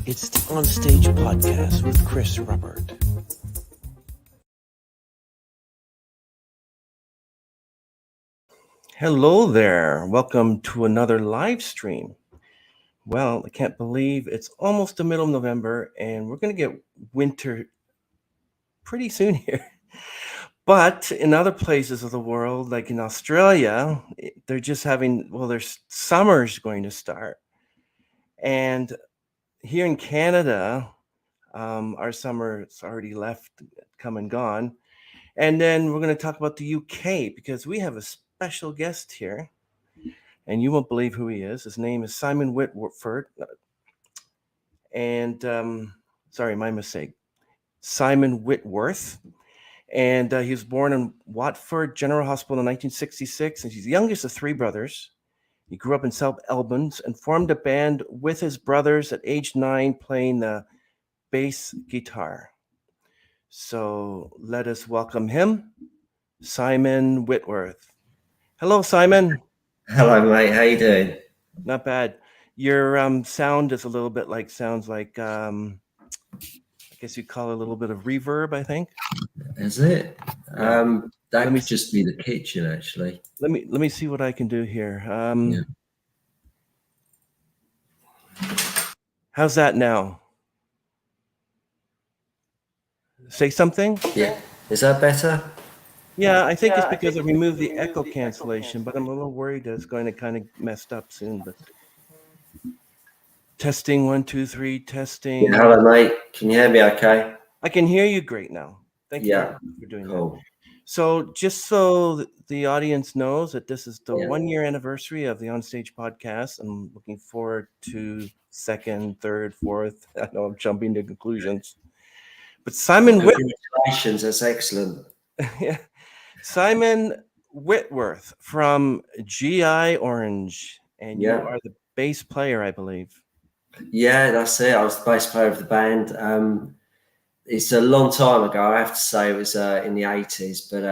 It's the OnStage Podcast with Chris Robert. Hello there. Welcome to another live stream. Well, I can't believe it's almost the middle of November and we're going to get winter pretty soon here. But in other places of the world, like in Australia, they're just having, their summer's going to start. And here in Canada, our summer's already left, come and gone. And then we're going to talk about the UK because we have a special guest here. And you won't believe who he is. His name is Simon Whitworth. And sorry, my mistake. Simon Whitworth. And he was born in Watford General Hospital in 1966. And he's the youngest of three brothers. He grew up in South Albans and formed a band with his brothers at age 9, playing the bass guitar. So let us welcome him, Simon Whitworth. Hello, Simon. Hello, mate. How you doing? Not bad. Your sound is a little bit like, sounds like, I guess you'd call it a little bit of reverb, I think. Is it? Yeah. That could just be the kitchen, actually. Let me see what I can do here. Yeah. How's that now? Say something? Yeah. Is that better? Yeah, I think it's because I removed the echo cancellation, but I'm a little worried that it's going to kind of messed up soon. But testing 1, 2, 3, testing. Yeah, hello, mate. Can you hear me okay? I can hear you great now. Thank you for doing that. So just so the audience knows that this is the 1-year anniversary of the OnStage Podcast. I'm looking forward to second, third, fourth. I know I'm jumping to conclusions. But Simon Congratulations, that's excellent. Yeah. Simon Whitworth from GI Orange, and you are the bass player, I believe. Yeah, that's it. I was the bass player of the band. It's a long time ago, I have to say. It was in the 80s, but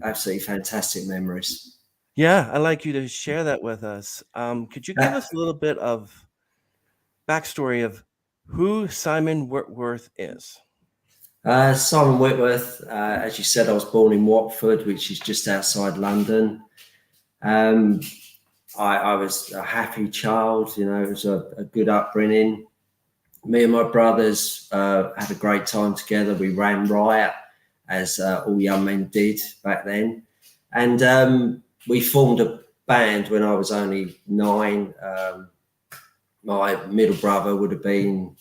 absolutely fantastic memories. Yeah, I'd like you to share that with us. Could you give us a little bit of backstory of who Simon Whitworth is? Simon Whitworth, as you said, I was born in Watford, which is just outside London. I was a happy child, it was a good upbringing. Me and my brothers had a great time together. We ran riot, as all young men did back then. And we formed a band when I was only 9. My middle brother would have been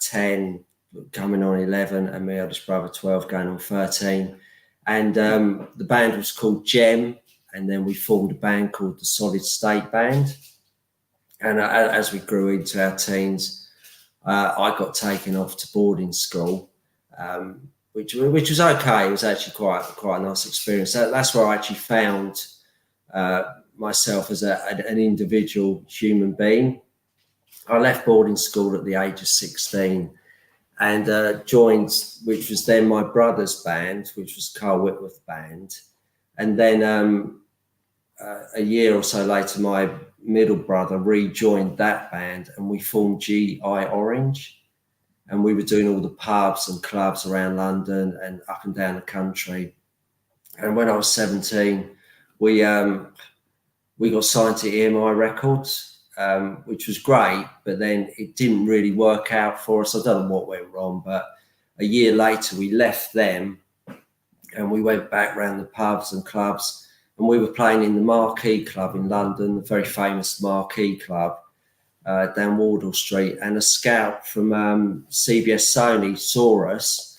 10, coming on 11, and my eldest brother 12, going on 13. And the band was called Gem, and then we formed a band called the Solid State Band. And as we grew into our teens, I got taken off to boarding school, which was okay. It was actually quite a nice experience. That's where I actually found myself as an individual human being. I left boarding school at the age of 16 and joined, which was then my brother's band, which was Carl Whitworth Band. And then a year or so later, my middle brother rejoined that band and we formed GI Orange. And we were doing all the pubs and clubs around London and up and down the country. And when I was 17, we got signed to EMI Records, which was great, but then it didn't really work out for us. I don't know what went wrong, but a year later we left them and we went back around the pubs and clubs, and we were playing in the Marquee Club in London, the very famous Marquee Club, down Wardle Street. And a scout from CBS Sony saw us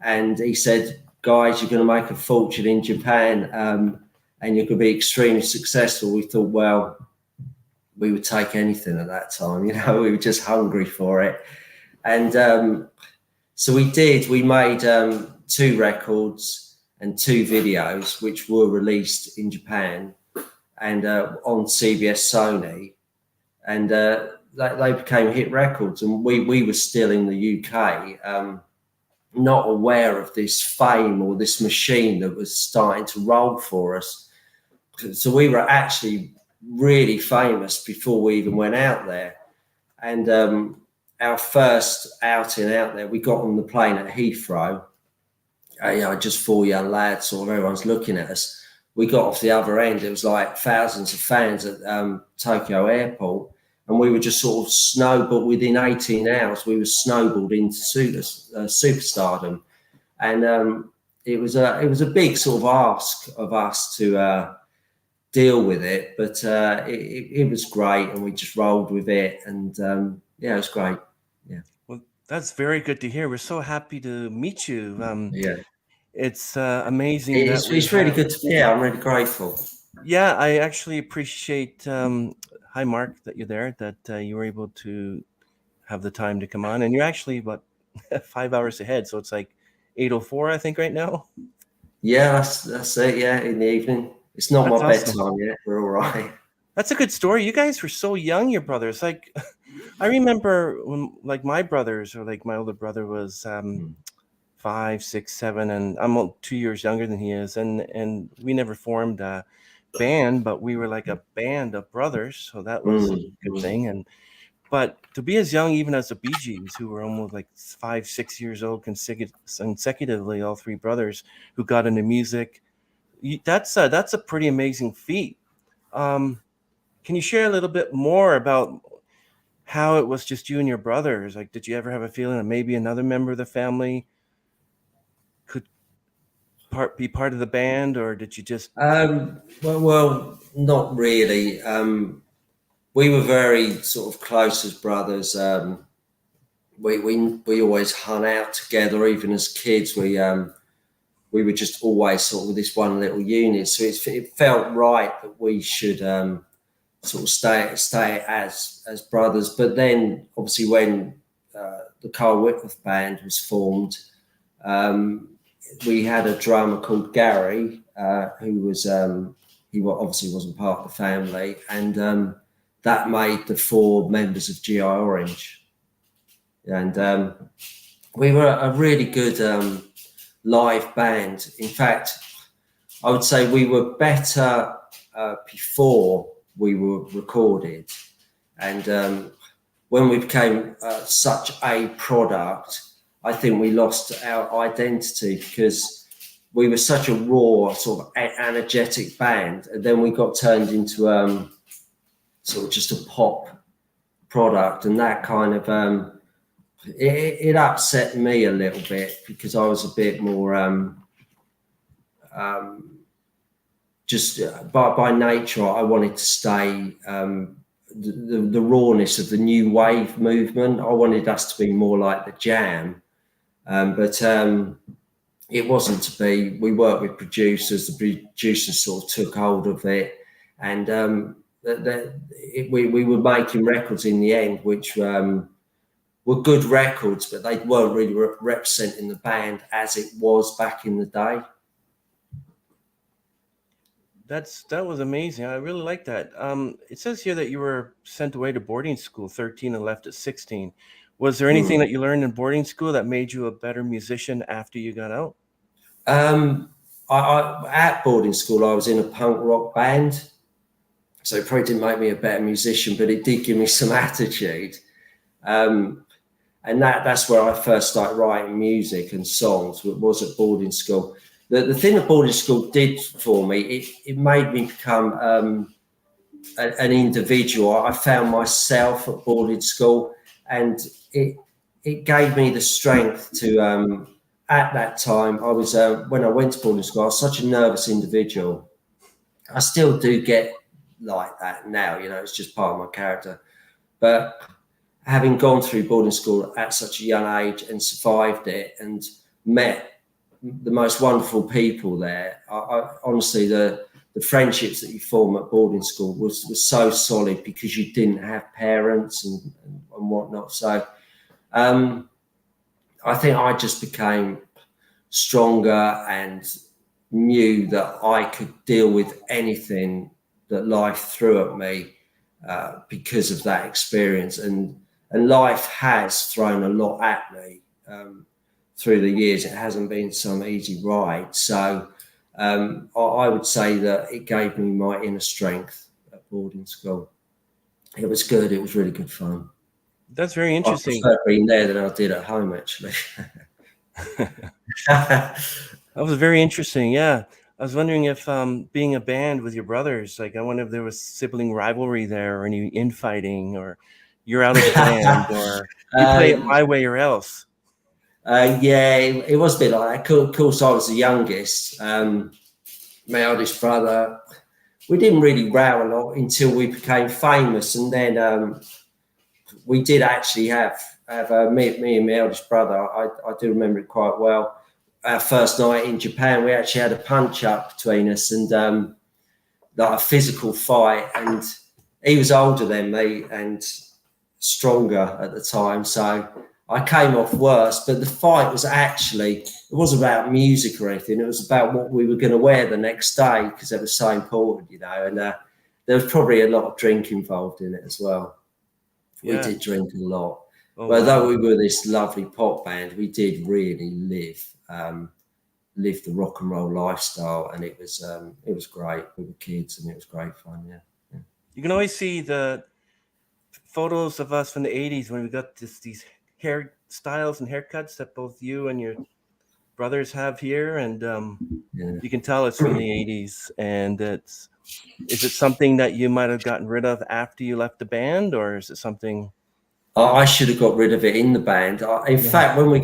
and he said, "Guys, you're going to make a fortune in Japan and you're going to be extremely successful." We thought, well, we would take anything at that time, we were just hungry for it. And so we did. We made 2 records and 2 videos, which were released in Japan and on CBS Sony. And they became hit records. And we were still in the UK, not aware of this fame or this machine that was starting to roll for us. So we were actually really famous before we even went out there. And our first outing out there, we got on the plane at Heathrow. Just 4 young lads, sort of everyone's looking at us. We got off the other end. It was like thousands of fans at Tokyo Airport, and we were just sort of snowballed. Within 18 hours, we were snowballed into superstardom, and it was a big sort of ask of us to deal with it, but it was great, and we just rolled with it, and it was great. Yeah. Well, that's very good to hear. We're so happy to meet you. It's amazing It's really good to be here. I'm really grateful. Yeah, I actually appreciate. Hi, Mark, that you're there. That you were able to have the time to come on, and you're actually about 5 hours ahead, so it's like 8:04, I think, right now. Yeah, that's it. Yeah, in the evening. It's not my bedtime yet. We're all right. That's a good story. You guys were so young, your brothers. Like, I remember when, like, my brothers, or like my older brother was 5, 6, 7, and I'm 2 years younger than he is, and we never formed a band, but we were like a band of brothers, so that was a good thing. But to be as young, even as the Bee Gees, who were almost like 5, 6 years old consecutively, all three brothers who got into music, that's a pretty amazing feat. Can you share a little bit more about how it was just you and your brothers? Like, did you ever have a feeling that maybe another member of the family could be part of the band, or did you just? Well, not really. We were very sort of close as brothers. We always hung out together, even as kids. We were just always sort of this one little unit. So it felt right that we should sort of stay as brothers. But then, obviously, when the Simon Whitworth band was formed, we had a drummer called Gary, who was he obviously wasn't part of the family, and that made the 4 members of GI Orange. And we were a really good live band. In fact, I would say we were better before we were recorded. And when we became such a product, I think we lost our identity, because we were such a raw, sort of energetic band. And then we got turned into sort of just a pop product. And that kind of, it upset me a little bit, because I was a bit more just by nature, I wanted to stay the rawness of the new wave movement. I wanted us to be more like the Jam, but it wasn't to be. We worked with producers. The producers sort of took hold of it, and we were making records in the end, which were good records, but they weren't really representing the band as it was back in the day. That was amazing. I really like that. It says here that you were sent away to boarding school 13 and left at 16. Was there anything that you learned in boarding school that made you a better musician after you got out? At boarding school, I was in a punk rock band, so it probably didn't make me a better musician, but it did give me some attitude. And that's where I first started writing music and songs. It was at boarding school. The thing that boarding school did for me, it made me become an individual. I found myself at boarding school, and it gave me the strength to. At that time, I was when I went to boarding school, I was such a nervous individual. I still do get like that now. It's just part of my character. But having gone through boarding school at such a young age and survived it and met the most wonderful people there, I honestly, the friendships that you form at boarding school was so solid, because you didn't have parents and whatnot. So I think I just became stronger and knew that I could deal with anything that life threw at me because of that experience. And life has thrown a lot at me through the years. It hasn't been some easy ride. So I would say that it gave me my inner strength at boarding school. It was good. It was really good fun. That's very I interesting. prefer being there than I did at home, actually. That was very interesting. Yeah. I was wondering if being a band with your brothers, like I wonder if there was sibling rivalry there or any infighting or you're out of the band or you play it uh, my way or else. yeah, it was a bit like that. Of course, I was the youngest. My eldest brother, we didn't really row a lot until we became famous, and then we did actually have me and my eldest brother. I do remember it quite well. Our first night in Japan, we actually had a punch up between us and like a physical fight. And he was older than me and stronger at the time, so I came off worse. But the fight was actually, it wasn't about music or anything. It was about what we were going to wear the next day because it was so important, you know. And there was probably a lot of drink involved in it as well. We Yeah. did drink a lot. Oh, But wow. though we were this lovely pop band, we did really live the rock and roll lifestyle, and it was great. We were kids, and it was great fun. Yeah. You can always see the photos of us from the 80s when we got these hairstyles and haircuts that both you and your brothers have here. And you can tell it's from the 80s. And is it something that you might have gotten rid of after you left the band, or is it something? I should have got rid of it in the band. In fact, when we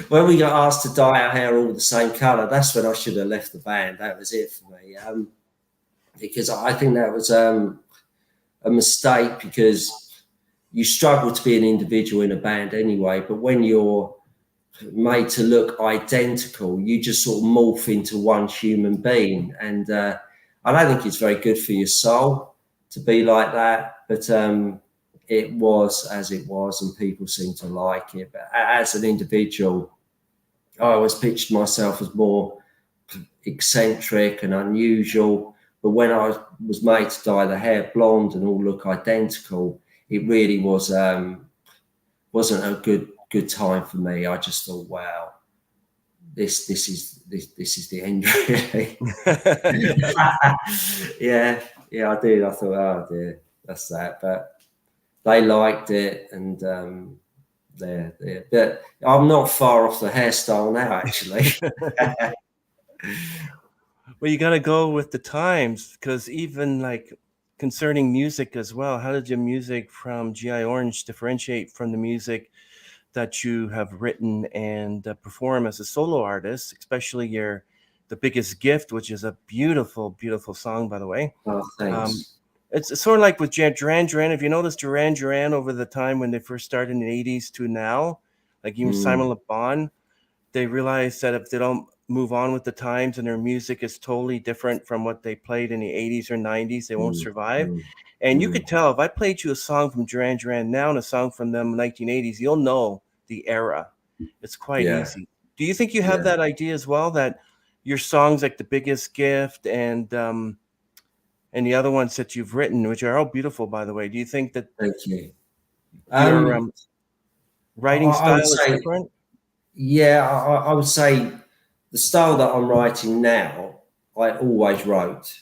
when we got asked to dye our hair all the same colour, that's when I should have left the band. That was it for me, because I think that was a mistake, because you struggle to be an individual in a band anyway. But when you're made to look identical, you just sort of morph into one human being, and I don't think it's very good for your soul to be like that. But it was as it was, and people seem to like it. But as an individual, I always pictured myself as more eccentric and unusual. But when I was made to dye the hair blonde and all look identical, it really wasn't a good time for me. I just thought, wow, this is the end, really. yeah, I did. I thought, oh dear, that's that. But they liked it, and there. But I'm not far off the hairstyle now, actually. Well, you got to go with the times, because even like concerning music as well, how did your music from GI Orange differentiate from the music that you have written and perform as a solo artist, especially The Biggest Gift, which is a beautiful, beautiful song, by the way. Oh, thanks. It's sort of like with Duran Duran. If you notice Duran Duran over the time when they first started in the 80s to now, like even Simon Le Bon, they realize that if they don't move on with the times and their music is totally different from what they played in the 80s or 90s, they won't survive. And you could tell if I played you a song from Duran Duran now and a song from them 1980s, you'll know the era. It's quite easy. Do you think you have that idea as well, that your songs like The Biggest Gift and the other ones that you've written, which are all beautiful, by the way, do you think that Thank you. your writing I would style is say, different? yeah, I would say the style that I'm writing now, I always wrote.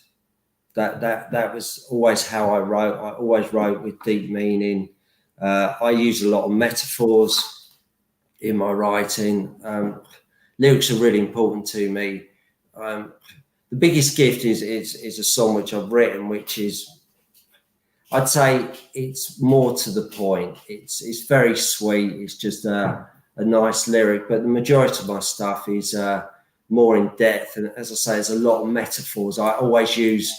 That was always how I wrote. I always wrote with deep meaning. I use a lot of metaphors in my writing. Lyrics are really important to me. The Biggest Gift is a song which I've written, which is, I'd say it's more to the point. It's very sweet. It's just a nice lyric, but the majority of my stuff is more in depth. And as I say, there's a lot of metaphors. I always use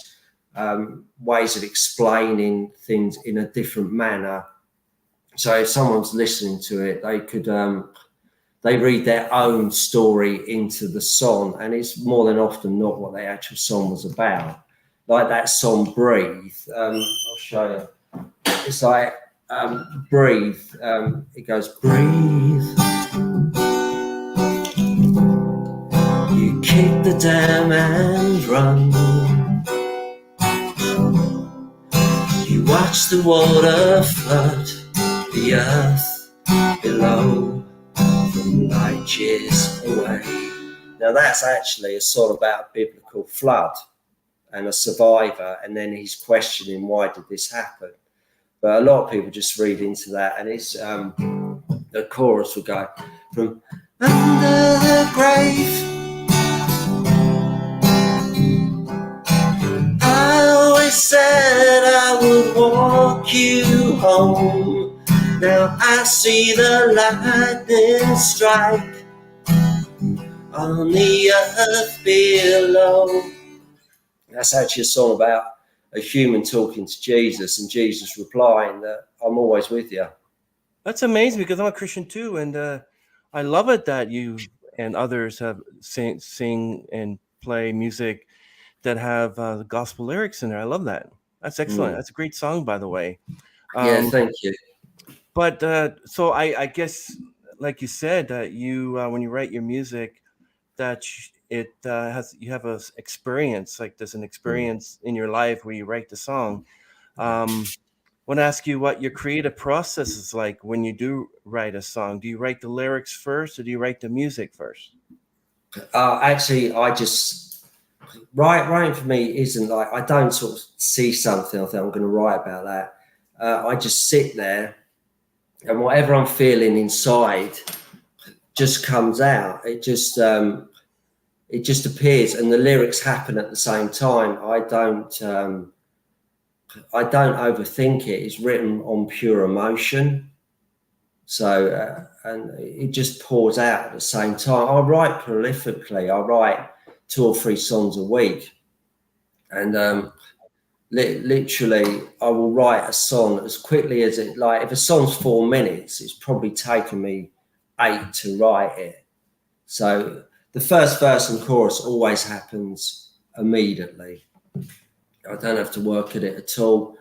ways of explaining things in a different manner. So if someone's listening to it, they could they read their own story into the song, and it's more than often not what the actual song was about. Like that song "Breathe." I'll show you. It's like "Breathe." It goes, "Breathe." You kick the dam and run. You watch the water flood the earth below from light years away. Now that's actually a song about a biblical flood and a survivor, and then he's questioning, why did this happen? But a lot of people just read into that, and it's the chorus will go from under the grave. I always said I would walk you home. Now I see the lightning strike on the earth below. That's actually a song about a human talking to Jesus and Jesus replying that I'm always with you. That's amazing because I'm a Christian too, and I love it that you and others have sing and play music that have gospel lyrics in there. I love that. That's excellent. That's a great song, by the way. Yeah, Um, thank you. but so I guess, like you said, that you when you write your music, that it has you have a experience, like there's an experience in your life where you write the song. Want to ask you what your creative process is like when you do write a song. Do you write the lyrics first, or do you write the music first? Actually, I just writing for me isn't like I don't sort of see something I think I'm going to write about that. I just sit there, and whatever I'm feeling inside just comes out. It just appears, and the lyrics happen at the same time. I don't overthink it. It's written on pure emotion. So, and it just pours out at the same time. I write prolifically. I write 2 or 3 songs a week. And literally, I will write a song as quickly as it, like, if a song's 4 minutes, it's probably taken me 8 to write it. So the first verse and chorus always happens immediately. I don't have to work at it at all.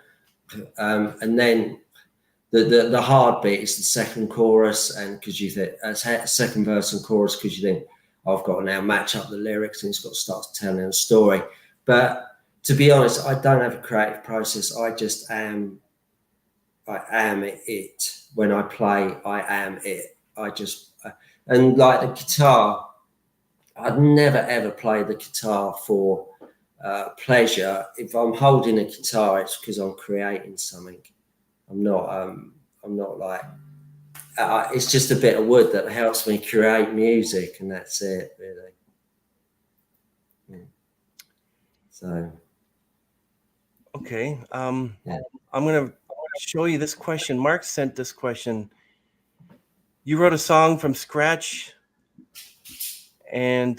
And then the hard bit is the second chorus, and because you think second verse and chorus, because you think I've got to now match up the lyrics and it's got to start telling a story. But to be honest, I don't have a creative process. I just am. I am it. When I play, I am it. I just and like the guitar, I'd never ever play the guitar for pleasure. If I'm holding a guitar, it's because I'm creating something. I'm not like. It's just a bit of wood that helps me create music, and that's it, really. Yeah. So. Okay. Yeah. I'm gonna show you this question. Mark sent this question. You wrote a song from scratch, and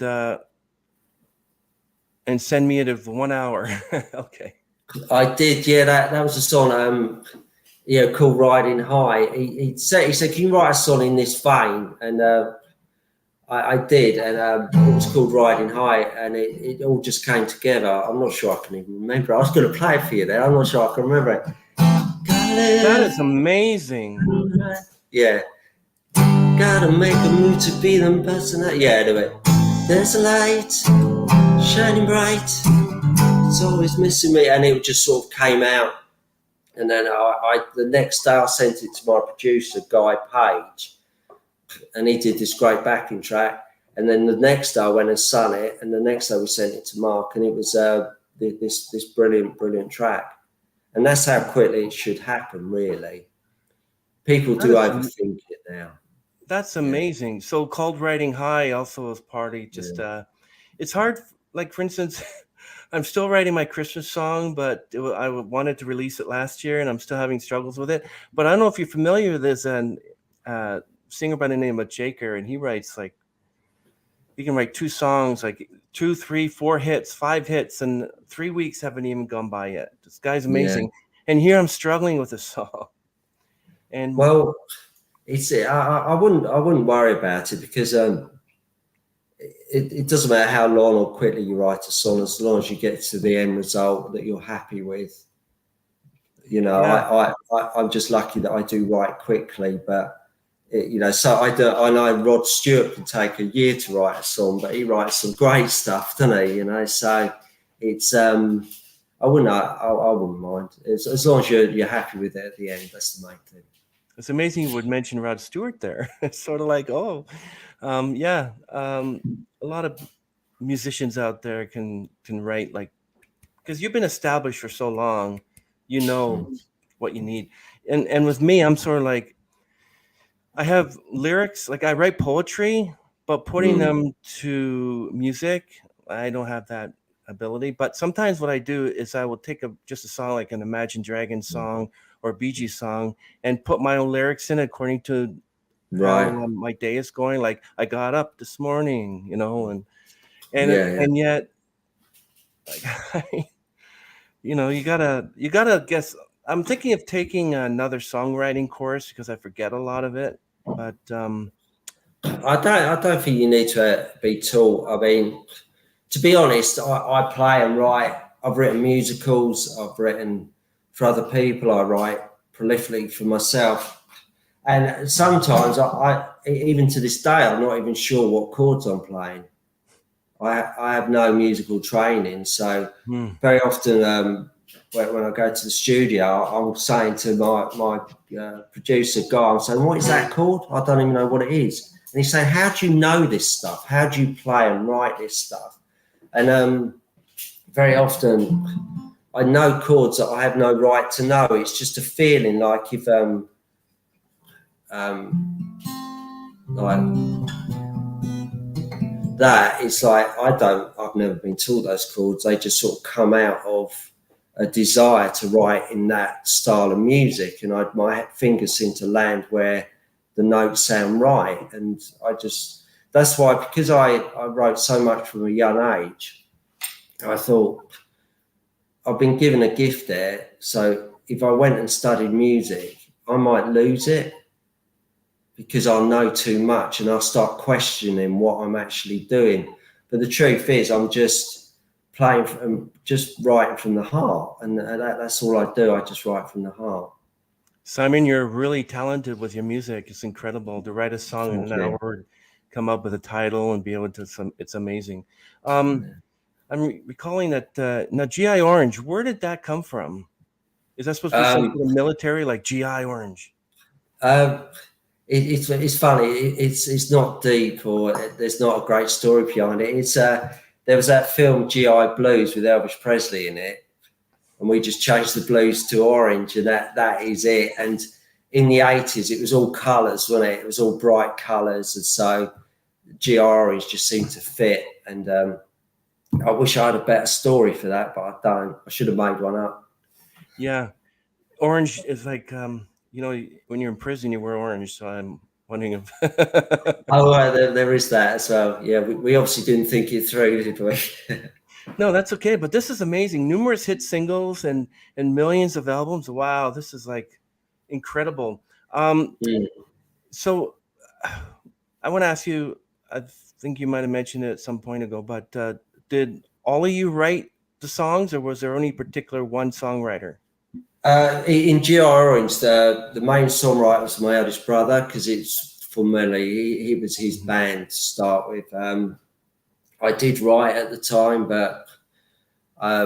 send me it of 1 hour. Okay. I did, yeah. That was a song, called "Riding High." He said, "Can you write a song in this vein?" And I did, and it was called "Riding High," and it all just came together. I'm not sure I can even remember. I was going to play it for you there. I'm not sure I can remember it. That is amazing. Yeah. Gotta make a move to be the person that. Yeah, do it. There's a light shining bright. It's always missing me, and it just sort of came out. And then the next day I sent it to my producer, Guy Page, and he did this great backing track. And then the next day I went and sung it, and the next day we sent it to Mark, and it was this brilliant track. And that's how quickly it should happen, really. People do overthink it now. That's amazing. Yeah. So called Riding High also is partly just it's hard. Like, for instance, I'm still writing my Christmas song, but I wanted to release it last year, and I'm still having struggles with it. But I don't know if you're familiar with this singer by the name of Jaker, and he writes like, he can write 2 songs, like 2, 3, 4 hits, 5 hits, and 3 weeks haven't even gone by yet. This guy's amazing. Yeah. And here I'm struggling with a song. And well, it's I wouldn't worry about it, because it doesn't matter how long or quickly you write a song, as long as you get to the end result that you're happy with. You know, yeah. I'm just lucky that I do write quickly, but so I know Rod Stewart can take a year to write a song, but he writes some great stuff, doesn't he? So it's I wouldn't mind, as long as you're happy with it at the end. That's the main thing. It's amazing you would mention Rod Stewart there. It's sort of like, a lot of musicians out there can write, like, because you've been established for so long, what you need. And with me, I'm sort of like, I have lyrics, like I write poetry, but putting Mm. them to music, I don't have that ability. But sometimes what I do is I will take just a song like an Imagine Dragons song or a Bee Gees song and put my own lyrics in according to how Right. my day is going. Like I got up this morning, Yeah, yeah. and yet, like, you gotta guess. I'm thinking of taking another songwriting course because I forget a lot of it. But I don't think you need to be taught. I mean, to be honest, I play and write. I've written musicals. I've written for other people. I write prolifically for myself. And sometimes even to this day, I'm not even sure what chords I'm playing. I have no musical training, so hmm. very often when I go to the studio, I'm saying to my producer guy, I'm saying, "What is that called? I don't even know what it is." And he's saying, "How do you know this stuff? How do you play and write this stuff?" And very often, I know chords that I have no right to know. It's just a feeling like if like that, it's like I've never been taught those chords. They just sort of come out of a desire to write in that style of music, and my fingers seem to land where the notes sound right. And that's why, because I wrote so much from a young age, I thought I've been given a gift there. So if I went and studied music, I might lose it because I'll know too much and I'll start questioning what I'm actually doing. But the truth is, I'm just just writing from the heart, and that's all I do. I just write from the heart. Simon, you're really talented with your music. It's incredible to write a song in Thank an you. hour, come up with a title, and be able to. It's amazing. Um, I'm recalling that now GI Orange. Where did that come from? Is that supposed to be some Um, sort of military, like GI Orange? um, it's funny. It's not deep, or there's not a great story behind it. There was that film GI Blues with Elvis Presley in it, and we just changed the blues to orange, and that is it. And in the 80s, it was all colours, wasn't it? It was all bright colours, and so GI Orange just seemed to fit. And I wish I had a better story for that, but I don't. I should have made one up. Yeah, orange is like when you're in prison, you wear orange. So I'm wondering if. Oh, right, there is that as well. Yeah, we obviously didn't think it through, did we? No, that's okay. But this is amazing. Numerous hit singles and millions of albums. Wow, this is like incredible. Um, Mm. so I want to ask you. I think you might have mentioned it at some point ago, but did all of you write the songs, or was there any particular one songwriter? In GR Orange, the main songwriter was my eldest brother because it's formally he was his band to start with. I did write at the time, but I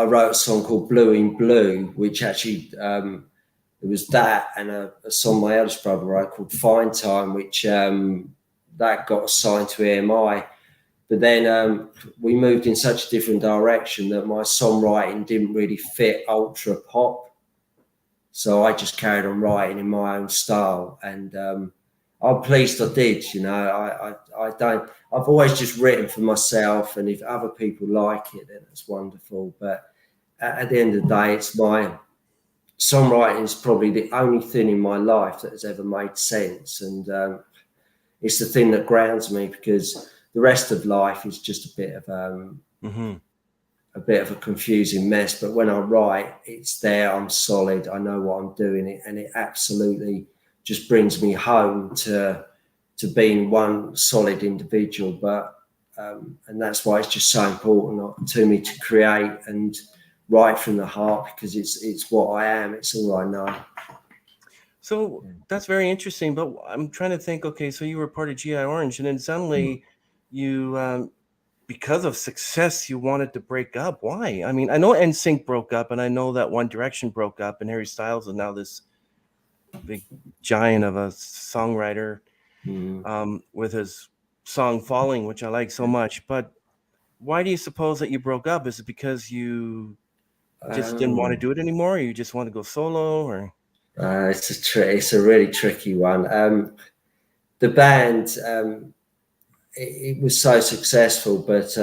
wrote a song called Blue in Blue, which actually it was that and a song my eldest brother wrote called Fine Time, which that got assigned to EMI. But then we moved in such a different direction that my songwriting didn't really fit ultra pop. So I just carried on writing in my own style, and I'm pleased I did. I don't. I've always just written for myself, and if other people like it, then it's wonderful. But at the end of the day, it's my songwriting is probably the only thing in my life that has ever made sense, and it's the thing that grounds me because the rest of life is just Mm-hmm. a bit of a confusing mess. But when I write, it's there. I'm solid. I know what I'm doing, and it absolutely just brings me home to being one solid individual. But and that's why it's just so important to me to create and write from the heart because it's what I am. It's all I know. So that's very interesting. But I'm trying to think. Okay, so you were part of GI Orange, and then suddenly you, because of success, you wanted to break up. Why? I mean, I know NSYNC broke up, and I know that One Direction broke up, and Harry Styles is now this big giant of a songwriter Mm. with his song "Falling," which I like so much. But why do you suppose that you broke up? Is it because you Just didn't want to do it anymore, or you just want to go solo, or? It's a really tricky one. The band, it was so successful, but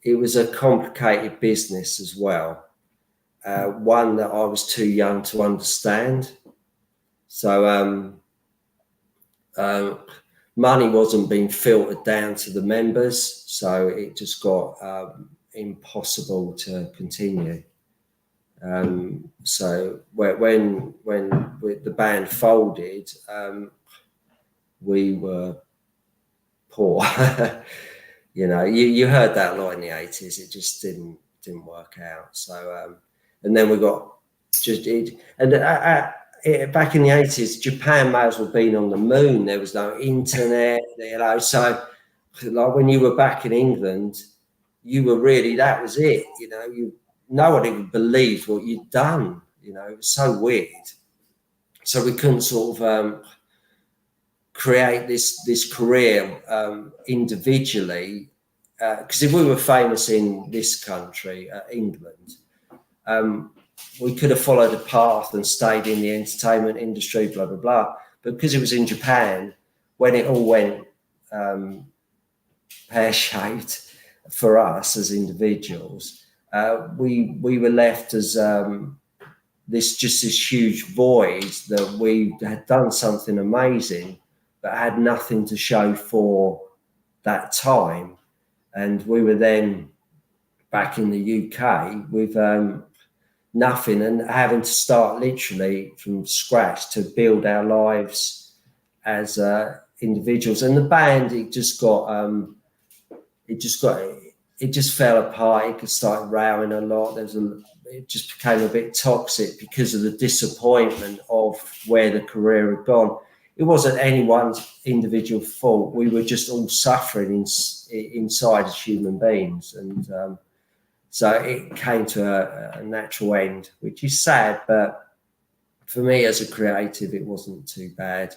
it was a complicated business as well. One that I was too young to understand. So money wasn't being filtered down to the members, so it just got impossible to continue. So when the band folded, we were poor. You heard that a lot in the 80s. It just didn't work out. So and then we got back in the 80s, Japan may as well been on the moon. There was no internet, so like when you were back in England, you were really, that was it. No one even believed what you'd done. It was so weird. So we couldn't sort of create this career individually, because if we were famous in this country, England, we could have followed a path and stayed in the entertainment industry, blah, blah, blah. But because it was in Japan, when it all went pear-shaped for us as individuals, we were left as this huge void that we had done something amazing, but had nothing to show for that time. And we were then back in the UK with nothing and having to start literally from scratch to build our lives as individuals. And the band, it just fell apart. It started rowing a lot. It just became a bit toxic because of the disappointment of where the career had gone. It wasn't anyone's individual fault. We were just all suffering inside as human beings. And so it came to a natural end, which is sad. But for me as a creative, it wasn't too bad.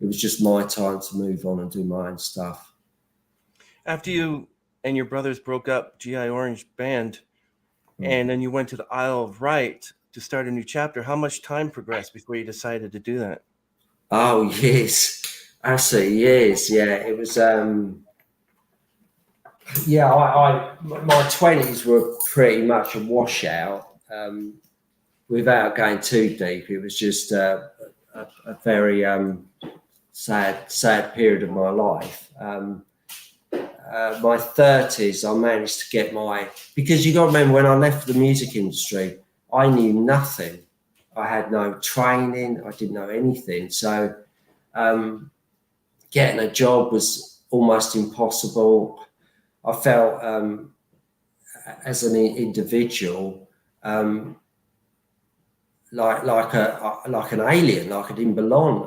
It was just my time to move on and do my own stuff. After you and your brothers broke up GI Orange Band, and then you went to the Isle of Wight to start a new chapter, how much time progressed before you decided to do that? Oh, years. Absolutely years. Yeah, it was... my 20s were pretty much a washout. Without going too deep, it was just a very sad period of my life. My 30s, I managed to get because you got to remember, when I left the music industry, I knew nothing. I had no training. I didn't know anything. So getting a job was almost impossible. I felt as an individual like an alien, like I didn't belong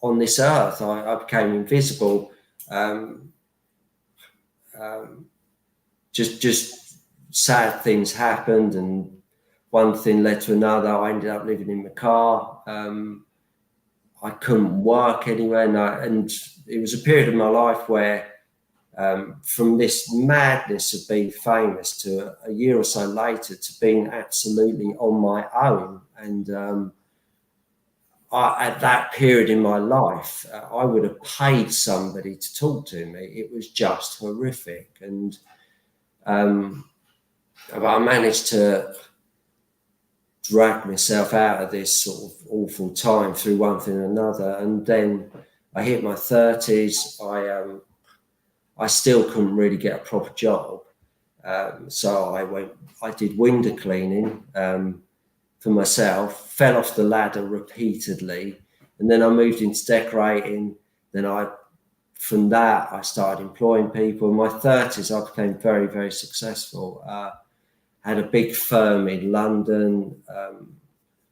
on this earth. I became invisible. Just sad things happened, and one thing led to another. I ended up living in the car. I couldn't work anywhere, and it was a period of my life where from this madness of being famous to a year or so later to being absolutely on my own. And at that period in my life, I would have paid somebody to talk to me. It was just horrific. And I managed to drag myself out of this sort of awful time through one thing and another. And then I hit my 30s. I still couldn't really get a proper job. So I did window cleaning for myself, fell off the ladder repeatedly. And then I moved into decorating. Then from that, I started employing people. In my 30s, I became very, very successful. Had a big firm in London.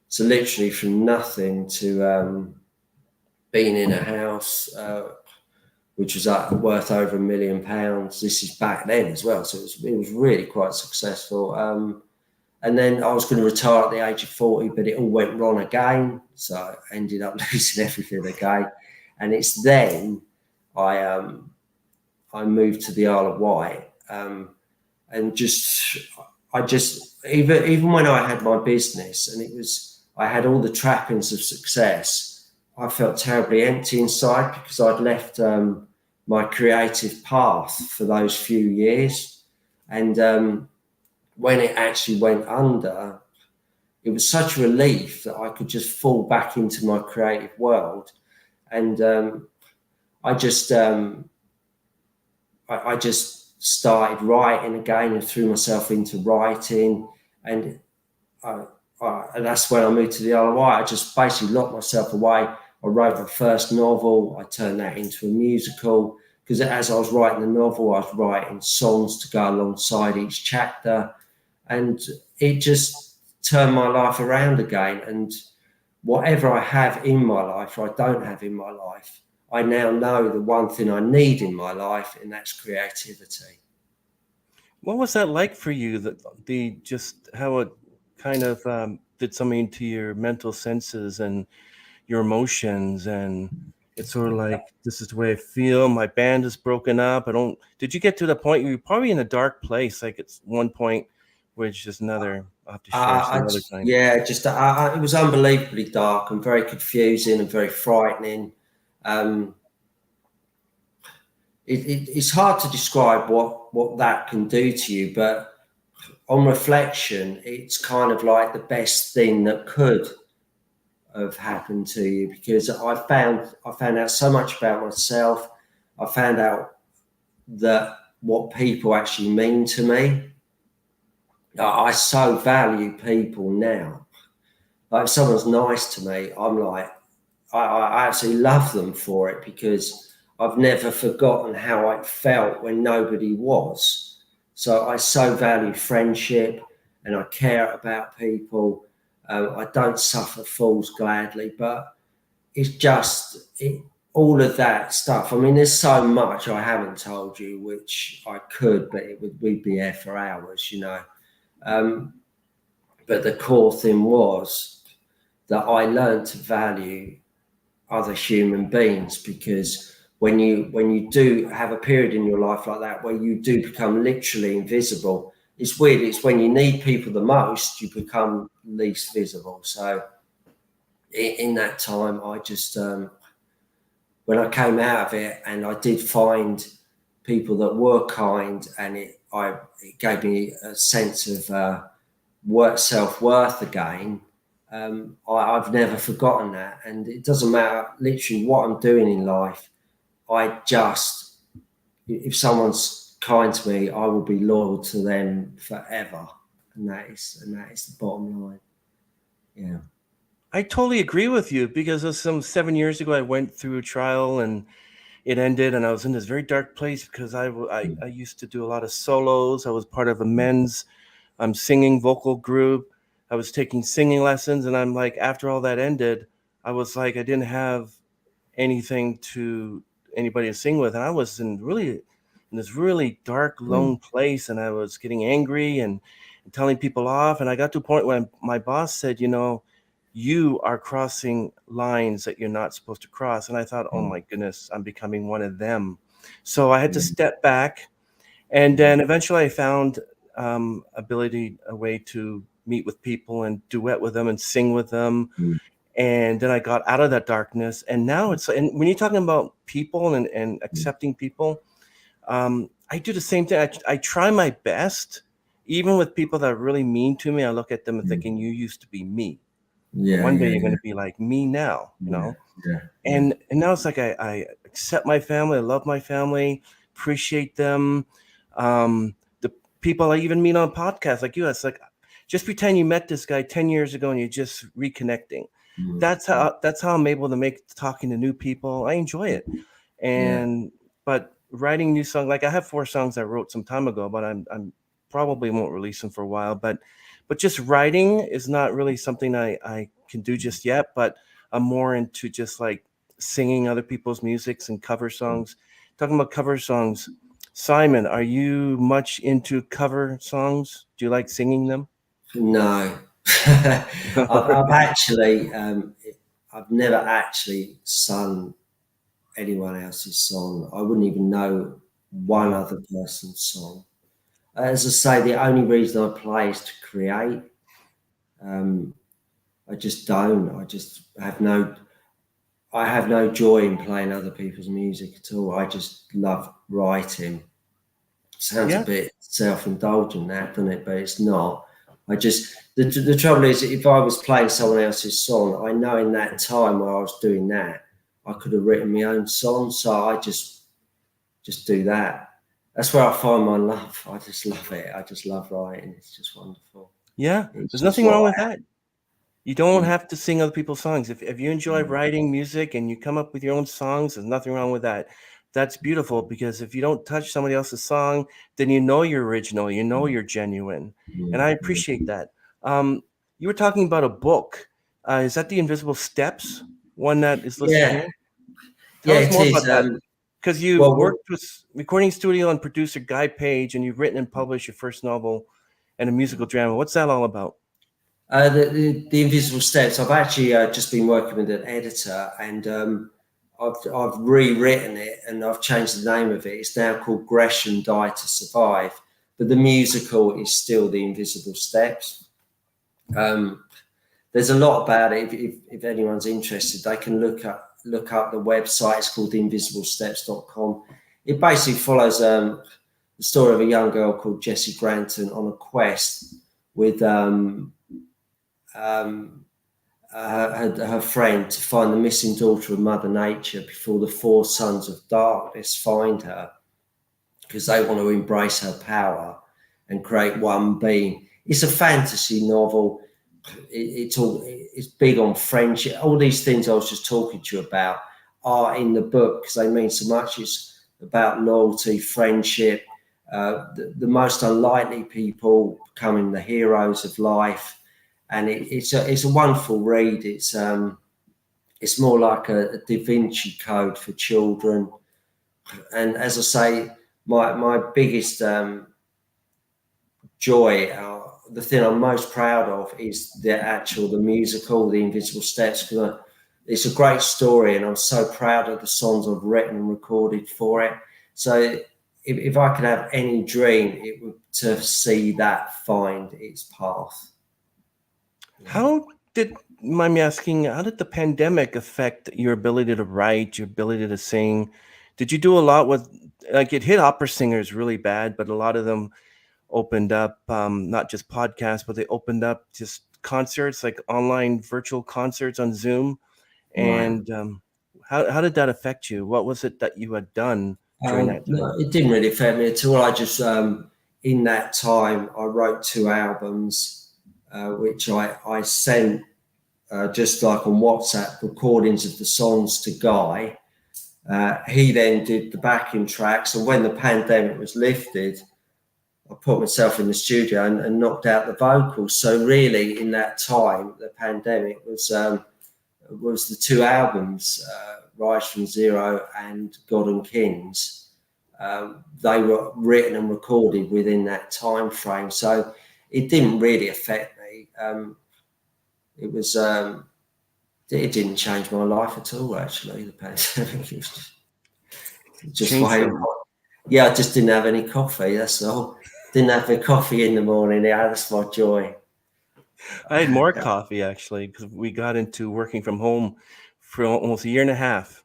So literally from nothing to being in a house, which was worth over £1 million. This is back then as well. So it was really quite successful. And then I was going to retire at the age of 40, but it all went wrong again. So I ended up losing everything again. And it's then I moved to the Isle of Wight. And I even when I had my business and I had all the trappings of success, I felt terribly empty inside because I'd left my creative path for those few years. And when it actually went under, it was such a relief that I could just fall back into my creative world. And I just I just started writing again and threw myself into writing. And and that's when I moved to the Isle of Wight. I just basically locked myself away. I wrote my first novel. I turned that into a musical because as I was writing the novel, I was writing songs to go alongside each chapter. And it just turned my life around again. And whatever I have in my life or I don't have in my life, I now know the one thing I need in my life, and that's creativity. What was that like for you? The just how it kind of did something to your mental senses and your emotions, and it's sort of like, this is the way I feel. My band is broken up. I don't. Did you get to the point where you're probably in a dark place? Like it's one point where it's just another. I'll have to share some other time. Yeah, just it was unbelievably dark and very confusing and very frightening. It's hard to describe what that can do to you, but on reflection, it's kind of like the best thing that could have happened to you because I found out so much about myself. I found out that what people actually mean to me. I so value people now. Like if someone's nice to me, I'm like, I absolutely love them for it because I've never forgotten how I felt when nobody was. So I so value friendship and I care about people. I don't suffer fools gladly, but it's just all of that stuff. I mean, there's so much I haven't told you, which I could, but we'd be here for hours, you know. But the core thing was that I learned to value other human beings because when you do have a period in your life like that where you do become literally invisible, it's weird. It's when you need people the most, you become least visible. So in that time, I just when I came out of it, and I did find people that were kind, and it gave me a sense of self-worth again. I've never forgotten that, and it doesn't matter literally what I'm doing in life. If someone's kind to me, I will be loyal to them forever, and that is the bottom line. Yeah. I totally agree with you because some 7 years ago, I went through a trial and it ended, and I was in this very dark place because I used to do a lot of solos. I was part of a men's singing vocal group. I was taking singing lessons, and I'm like, after all that ended, I was like, I didn't have anything to anybody to sing with, and I was in this really dark, lone place, and I was getting angry and telling people off, and I got to a point when my boss said, you are crossing lines that you're not supposed to cross. And I thought, oh my goodness, I'm becoming one of them. So I had to step back. And then eventually I found a way to meet with people and duet with them and sing with them. And then I got out of that darkness. And now and when you're talking about people and accepting people, I do the same thing. I try my best, even with people that are really mean to me. I look at them and thinking, you used to be me. Yeah. One day you're going to be like me now, Yeah. And now it's like I accept my family. I love my family, appreciate them. The people I even meet on podcasts like you, it's like, just pretend you met this guy 10 years ago and you're just reconnecting. That's how I'm able to make talking to new people. I enjoy it. But writing new songs, like I have 4 songs I wrote some time ago, but I'm probably won't release them for a while. But just writing is not really something I can do just yet. But I'm more into just like singing other people's musics and cover songs. Talking about cover songs, Simon, are you much into cover songs? Do you like singing them? No. I've actually I've never actually sung anyone else's song. I wouldn't even know one other person's song. As I say, the only reason I play is to create. I just don't. I have no joy in playing other people's music at all. I just love writing. Sounds a Yeah. bit self-indulgent, that, doesn't it? But it's not. The trouble is, if I was playing someone else's song, I know in that time where I was doing that, I could have written my own song. So I just do that. That's where I find my love. I just love it. I just love writing. It's just wonderful. Yeah. It's There's just nothing what wrong I with that. You don't am. have to sing other people's songs. If you enjoy writing music and you come up with your own songs, there's nothing wrong with that. That's beautiful, because if you don't touch somebody else's song, then you know you're original, you know you're genuine. And I appreciate that. You were talking about a book. Is that The Invisible Steps, one that is listed Yeah, here? Tell yeah, us it more is. about that. Because you Well, worked with recording studio and producer Guy Page, and you've written and published your first novel and a musical drama. What's that all about? the Invisible Steps. I've actually just been working with an editor, and I've rewritten it, and I've changed the name of it. It's now called Gresham Died to Survive, but the musical is still The Invisible Steps. There's a lot about it. If anyone's interested, they can look up the website. It's called theinvisiblesteps.com. It basically follows the story of a young girl called Jessie Granton on a quest with her friend to find the missing daughter of Mother Nature before the four sons of darkness find her, because they want to embrace her power and create one being. It's a fantasy novel. It's big on friendship. All these things I was just talking to you about are in the book because they mean so much. It's about loyalty, friendship, the most unlikely people becoming the heroes of life, and it's a wonderful read. It's more like a Da Vinci Code for children, and as I say, my biggest joy, the thing I'm most proud of is the musical, The Invisible Steps, because it's a great story, and I'm so proud of the songs I've written and recorded for it. So if I could have any dream, it would to see that find its path. How did, mind me asking, how did the pandemic affect your ability to write, your ability to sing? Did you do a lot with, like, it hit opera singers really bad, but a lot of them opened up, not just podcasts, but they opened up just concerts, like online virtual concerts on Zoom. Right. And how did that affect you? What was it that you had done during that No, time? it didn't really affect me at all. I just, in that time, I wrote 2 albums, which I sent just like on WhatsApp recordings of the songs to Guy. He then did the backing tracks, and when the pandemic was lifted, I put myself in the studio and knocked out the vocals. So really, in that time, the pandemic was the 2 albums, Rise from Zero and God and Kings. They were written and recorded within that time frame, so it didn't really affect me. It was. It didn't change my life at all. Actually, the pandemic was just Changed way. your. Yeah, I just didn't have any coffee. That's all. Didn't have the coffee in the morning. Yeah, that's my joy. I had more coffee actually, because we got into working from home for almost a year and a half.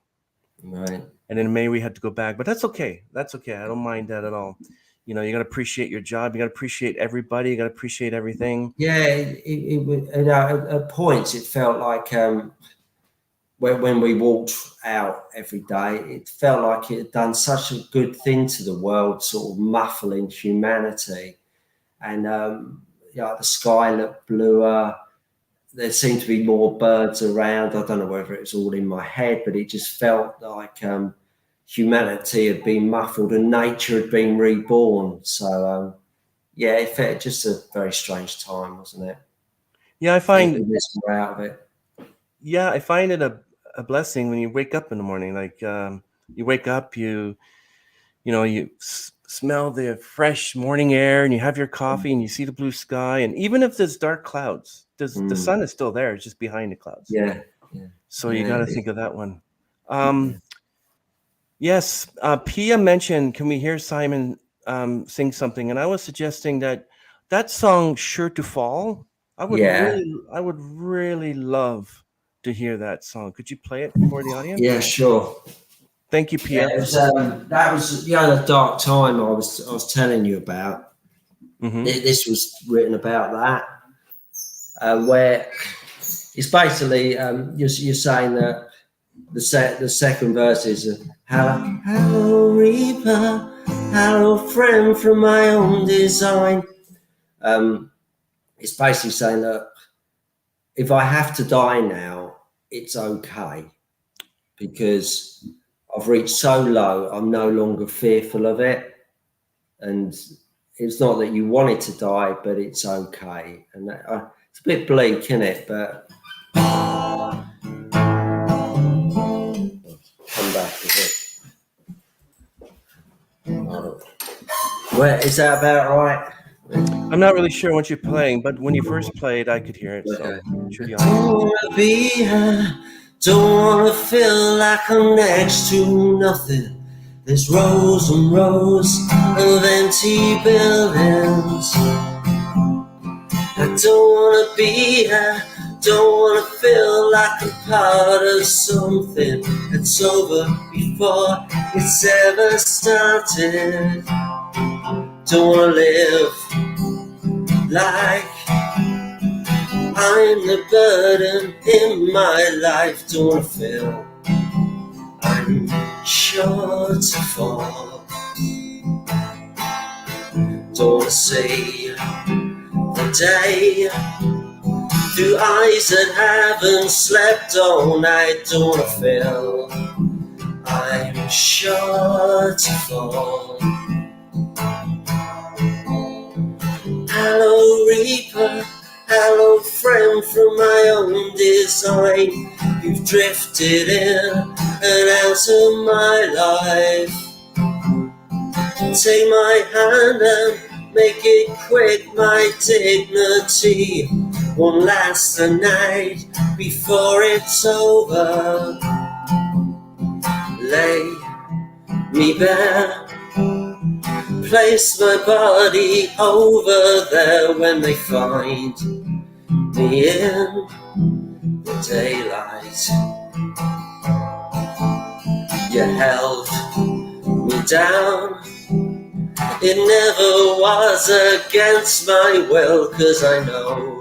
Right. And in May we had to go back, but that's okay. That's okay. I don't mind that at all. You know, you got to appreciate your job. You got to appreciate everybody. You got to appreciate everything. Yeah, it was, at points it felt like when we walked out every day, it felt like it had done such a good thing to the world, sort of muffling humanity. And the sky looked bluer. There seemed to be more birds around. I don't know whether it was all in my head, but it just felt like humanity had been muffled and nature had been reborn. So, yeah, it felt just a very strange time, wasn't it? Yeah, I I think find we missed more out of it. yeah, I find it a blessing when you wake up in the morning. Like, you wake up, you know, you smell the fresh morning air, and you have your coffee, and you see the blue sky. And even if there's dark clouds, the Mm. sun is still there. It's just behind the clouds. Yeah, yeah, So you got yeah. to think of that one. Yeah. Yes, Pia mentioned. Can we hear Simon sing something, and I was suggesting that song "Sure to Fall." I would Yeah, really love to hear that song. Could you play it for the audience? yeah, sure. Thank you, Yeah, Pierre. it was, that was the other dark time I was telling you about. Mm-hmm. This was written about that, where it's basically you're saying that the second verse is hello Reaper, hello friend from my own design. It's basically saying that if I have to die now, it's okay because I've reached so low, I'm no longer fearful of it. And it's not that you wanted to die, but it's okay. And that, it's a bit bleak, isn't it? But come back, is it? Well, is that about right? I'm not really sure what you're playing, but when you first played, I could hear it. So, Okay. should you? Don't wanna be here, don't wanna feel like I'm next to nothing. There's rows and rows of empty buildings. I don't wanna be here, don't wanna feel like I'm part of something that's over before it's ever started. Don't wanna live like I'm the burden in my life. Don't wanna feel I'm sure to fall. Don't wanna see the day through eyes that haven't slept all night. Don't wanna feel I'm sure to fall. Hello Reaper, hello friend from my own design. You've drifted in and out of my life. Take my hand and make it quick, my dignity won't last the night before it's over. Lay me bare, place my body over there when they find me in the daylight. You held me down, it never was against my will, 'cause I know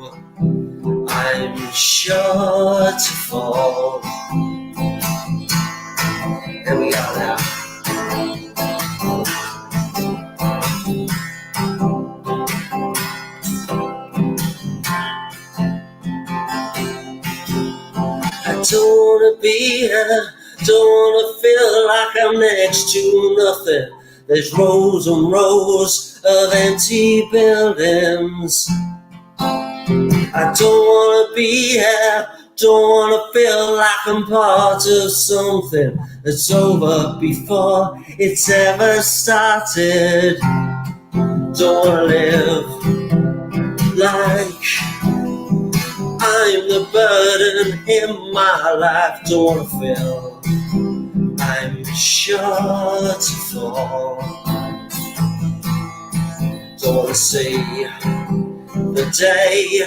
I'm sure to fall. Here we are now. I don't wanna be here, don't wanna feel like I'm next to nothing. There's rows and rows of empty buildings. I don't wanna be here, don't wanna feel like I'm part of something that's over before it's ever started. Don't wanna live like I'm the burden in my life. Don't wanna feel I'm sure to fall. Don't wanna see the day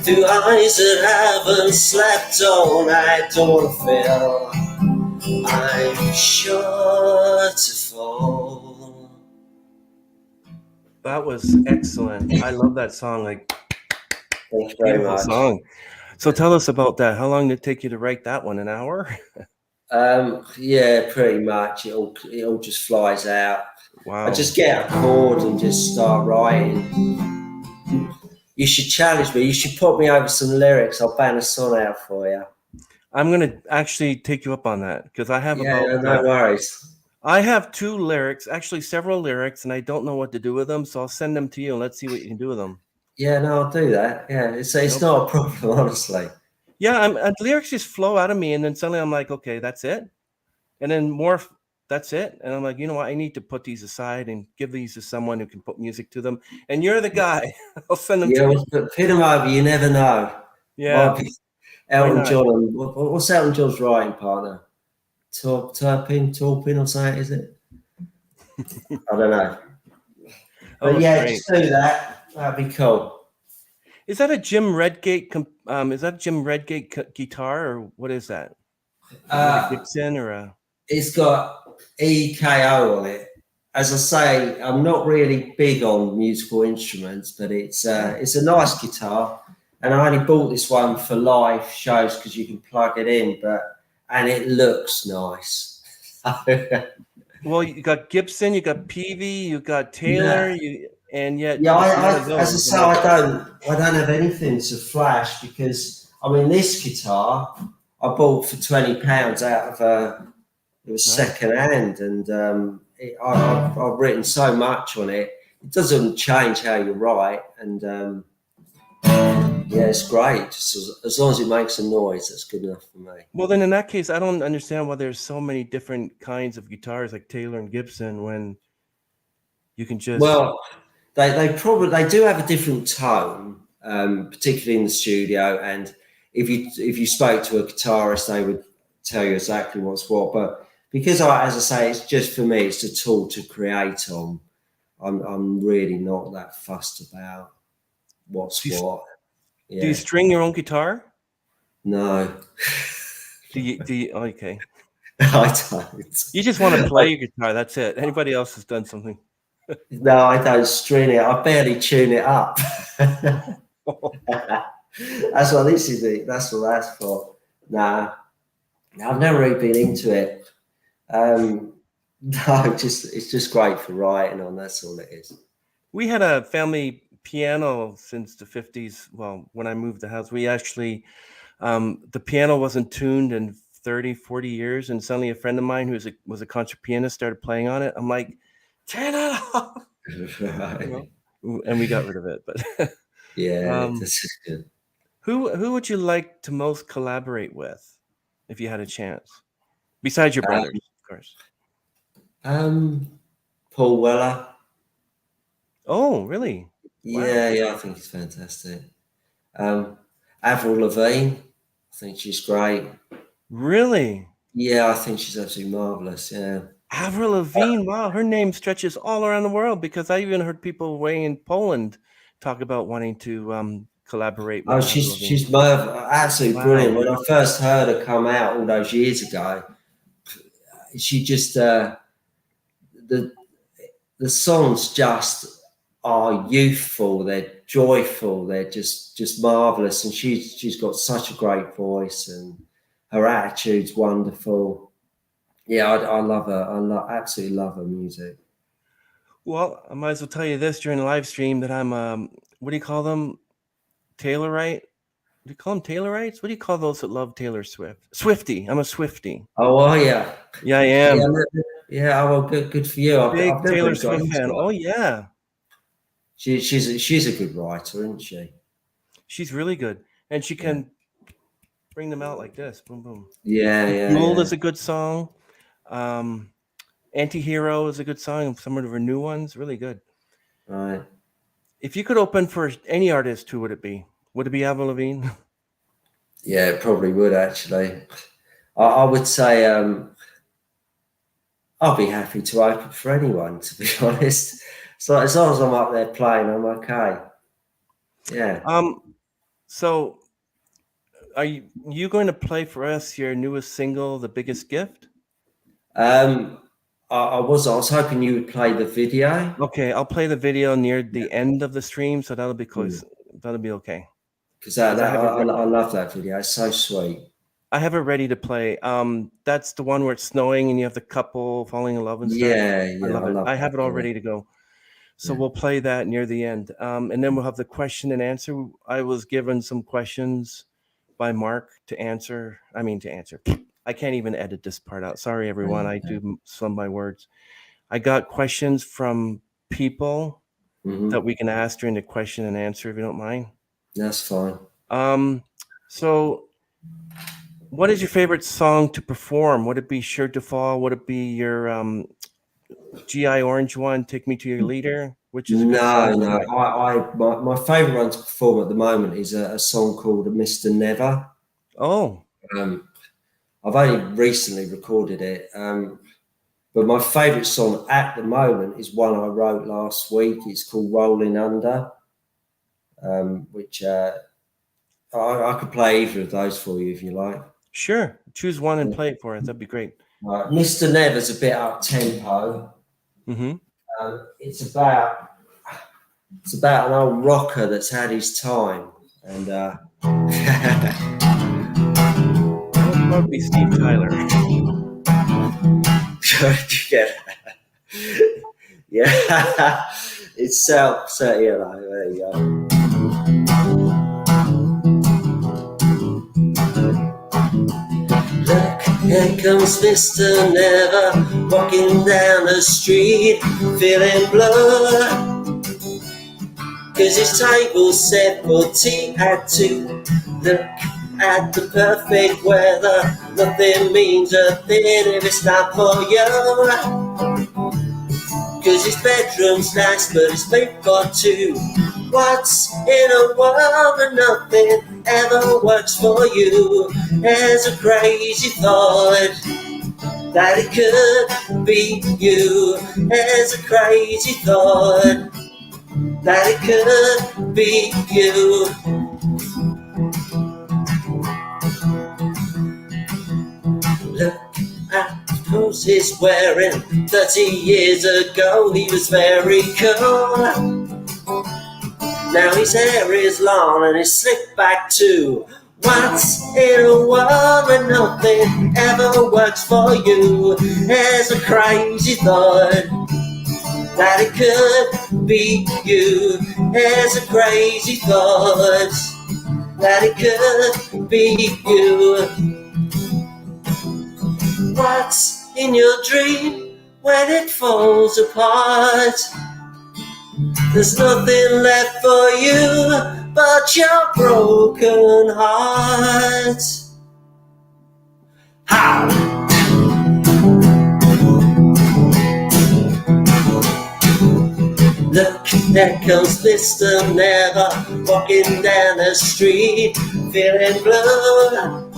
through eyes that haven't slept all night. Don't wanna feel I'm sure to fall. That was excellent. I love that song. Like, thanks very beautiful much. Song. So tell us about that. How long did it take you to write that one? An hour? Yeah, pretty much. It all just flies out. Wow. I just get a chord and just start writing. You should challenge me. You should put me over some lyrics. I'll bang a song out for you. I'm gonna actually take you up on that because I have no worries. I have 2 lyrics, actually several lyrics, and I don't know what to do with them. So I'll send them to you and let's see what you can do with them. Yeah, no, I'll do that. Yeah, it's not a problem, honestly. Yeah, lyrics just flow out of me, and then suddenly I'm like, okay, that's it, and then more, that's it, and I'm like, you know what, I need to put these aside and give these to someone who can put music to them. And you're the guy. I'll send them to you. Yeah, put them over. You never know. Yeah. Elton John. What's Elton John's writing partner? Turpin or something, is it? I don't know. Oh, But it's yeah, great. just do that. That'd be cool. Is that a Jim Redgate? Is that Jim Redgate guitar, or what is that? Is it a Gibson or a? It's got EKO on it. As I say, I'm not really big on musical instruments, but it's a nice guitar, and I only bought this one for live shows because you can plug it in, and it looks nice. Well, you got Gibson, you got Peavey, you got Taylor, and yet yeah, none of as I those. say, I don't have anything to flash because I mean this guitar I bought for £20 out of it was second hand, and I've written so much on it. It doesn't change how you write, and yeah, it's great. Just as long as it makes a noise, that's good enough for me. Well, then in that case, I don't understand why there's so many different kinds of guitars like Taylor and Gibson when you can just. Well, they do have a different tone, particularly in the studio. And if you spoke to a guitarist, they would tell you exactly what's what. But because as I say, it's just for me, it's a tool to create on. I'm really not that fussed about what's what. Yeah. Do you string your own guitar? No. Do you? Okay. I don't. You just want to play your guitar. That's it. Anybody else has done something? No, I don't string it. I barely tune it up. That's what this is. That's what that's for. Nah, I've never really been into it. No, it's just great for writing on. That's all it is. We had a family piano since the 50s. Well, when I moved the house, we actually, the piano wasn't tuned in 30, 40 years. And suddenly a friend of mine who was a concert pianist started playing on it. I'm like, turn it off. Right. And we got rid of it. But yeah, this is good. Who would you like to most collaborate with if you had a chance? Besides your brothers, of course. Paul Weller. Oh, really? Yeah, I think he's fantastic. Avril Lavigne, I think she's great. Really? Yeah, I think she's absolutely marvelous. Yeah. Avril Lavigne, wow, her name stretches all around the world because I even heard people way in Poland talk about wanting to collaborate with. Oh, she's absolutely brilliant. When I first heard her come out all those years ago, she just the songs just are youthful. They're joyful. They're just marvelous, and she's got such a great voice, and her attitude's wonderful. Yeah, I love her. Absolutely love her music. Well, I might as well tell you this during the live stream that I'm what do you call them? Taylorite? Do you call them Taylorites? What do you call those that love Taylor Swift? Swiftie. I'm a Swiftie. Oh, are you? Yeah, I am. Yeah, well, good for you. Big I've never Taylor really got Swift into fan. her. Oh yeah. She's a good writer, isn't she? She's really good, and she can bring them out like this. Boom, boom. Yeah. Duel is a good song. Anti-Hero is a good song. Some of her new ones, really good. Right. If you could open for any artist, who would it be? Would it be Avril Lavigne? Yeah, it probably would actually. I would say I'll be happy to open for anyone, to be honest. So as long as I'm up there playing, I'm okay. Yeah. So are you going to play for us your newest single, The Biggest Gift? I was hoping you would play the video. Okay, I'll play the video near the end of the stream, so that'll be close. That'll be okay. Because I love that video. It's so sweet. I have it ready to play. That's the one where it's snowing and you have the couple falling in love and stuff. Yeah, I love it. I have it all ready to go. So we'll play that near the end. And then we'll have the question and answer. I was given some questions by Mark to answer. I can't even edit this part out. Sorry, everyone. I do some of my words. I got questions from people that we can ask during the question and answer, if you don't mind. That's fine. So what is your favorite song to perform? Would it be Sure to Fall? Would it be your GI Orange one, Take Me to Your Leader? Which is no. My favorite one to perform at the moment is a song called Mr. Never. Oh. I've only recently recorded it. But my favourite song at the moment is one I wrote last week. It's called Rolling Under, which I could play either of those for you if you like. Sure. Choose one and play it for us. That'd be great. Mr. Never's a bit up tempo. Mm-hmm. It's about an old rocker that's had his time, and Probably Steve Tyler. Yeah, it's self. So you know, there you go. Look, here comes Mr. Never walking down the street, feeling blue. 'Cause his table's set for tea at 2. Look at the perfect weather. Nothing means a thing if it's not for you. 'Cause his bedroom's nice, but it's made for 2. What's in a world where nothing ever works for you? There's a crazy thought that it could be you. There's a crazy thought that it could be you. Look at the clothes he's wearing. 30 years ago he was very cool. Now his hair is long and it's slicked back too. What's in a world where nothing ever works for you? There's a crazy thought that it could be you. There's a crazy thought that it could be you. What's in your dream when it falls apart? There's nothing left for you but your broken heart. How? Look, there comes Mr. Never walking down the street, feeling blue.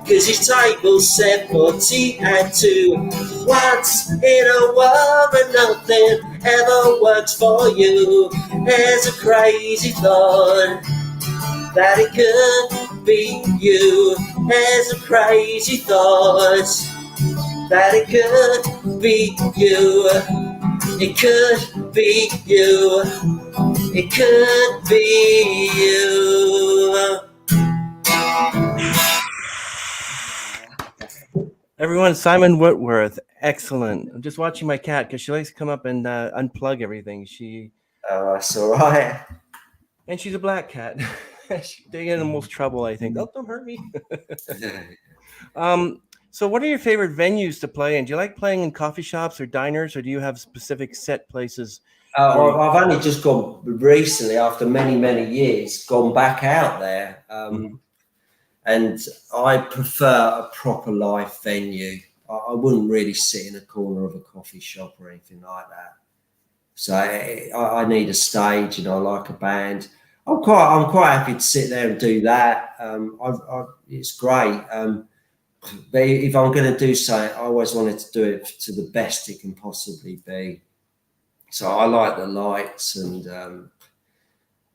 'Cause his table's set for tea at 2. What's in a world where nothing ever works for you? There's a crazy thought that it could be you. There's a crazy thought that it could be you. It could be you. It could be you. Everyone, Simon Whitworth, excellent. I'm just watching my cat because she likes to come up and unplug everything. Oh, that's all right. And she's a black cat. They get in the most trouble, I think. Oh, don't hurt me. So what are your favorite venues to play in? Do you like playing in coffee shops or diners, or do you have specific set places? I've only just gone recently, after many, many years, gone back out there. And I prefer a proper live venue. I wouldn't really sit in a corner of a coffee shop or anything like that. So I need a stage, and I like a band. I'm quite happy to sit there and do that. It's great. But if I'm going to do something, I always wanted to do it to the best it can possibly be. So I like the lights, and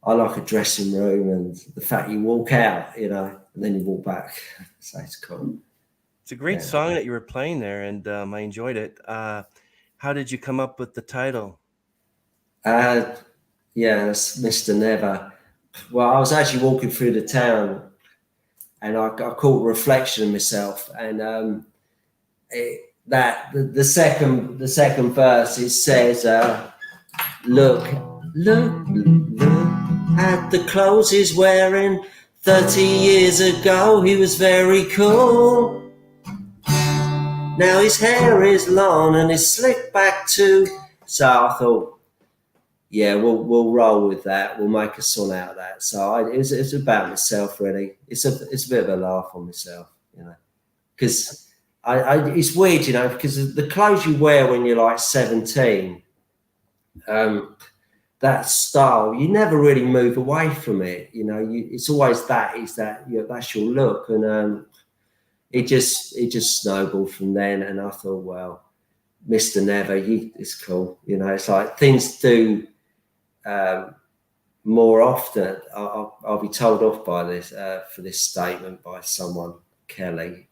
I like a dressing room, and the fact you walk out, and then you walk back. So it's cool. It's a great song that you were playing there, and I enjoyed it. How did you come up with the title? That's Mr. Never. Well, I was actually walking through the town, and I caught a reflection of myself, and the second verse, it says, look at the clothes he's wearing. 30 years ago he was very cool. Now his hair is long and it's slicked back too. So I thought, yeah, we'll roll with that. We'll make a song out of that. So it's about myself, really. It's a bit of a laugh on myself, because it's weird, because the clothes you wear when you're like 17, that style, you never really move away from it. It's always that's your look. And it just snowballed from then. And I thought, well, Mr. Never, it's cool. You know, it's like things do more often. I'll be told off by this for this statement by someone, Kelly.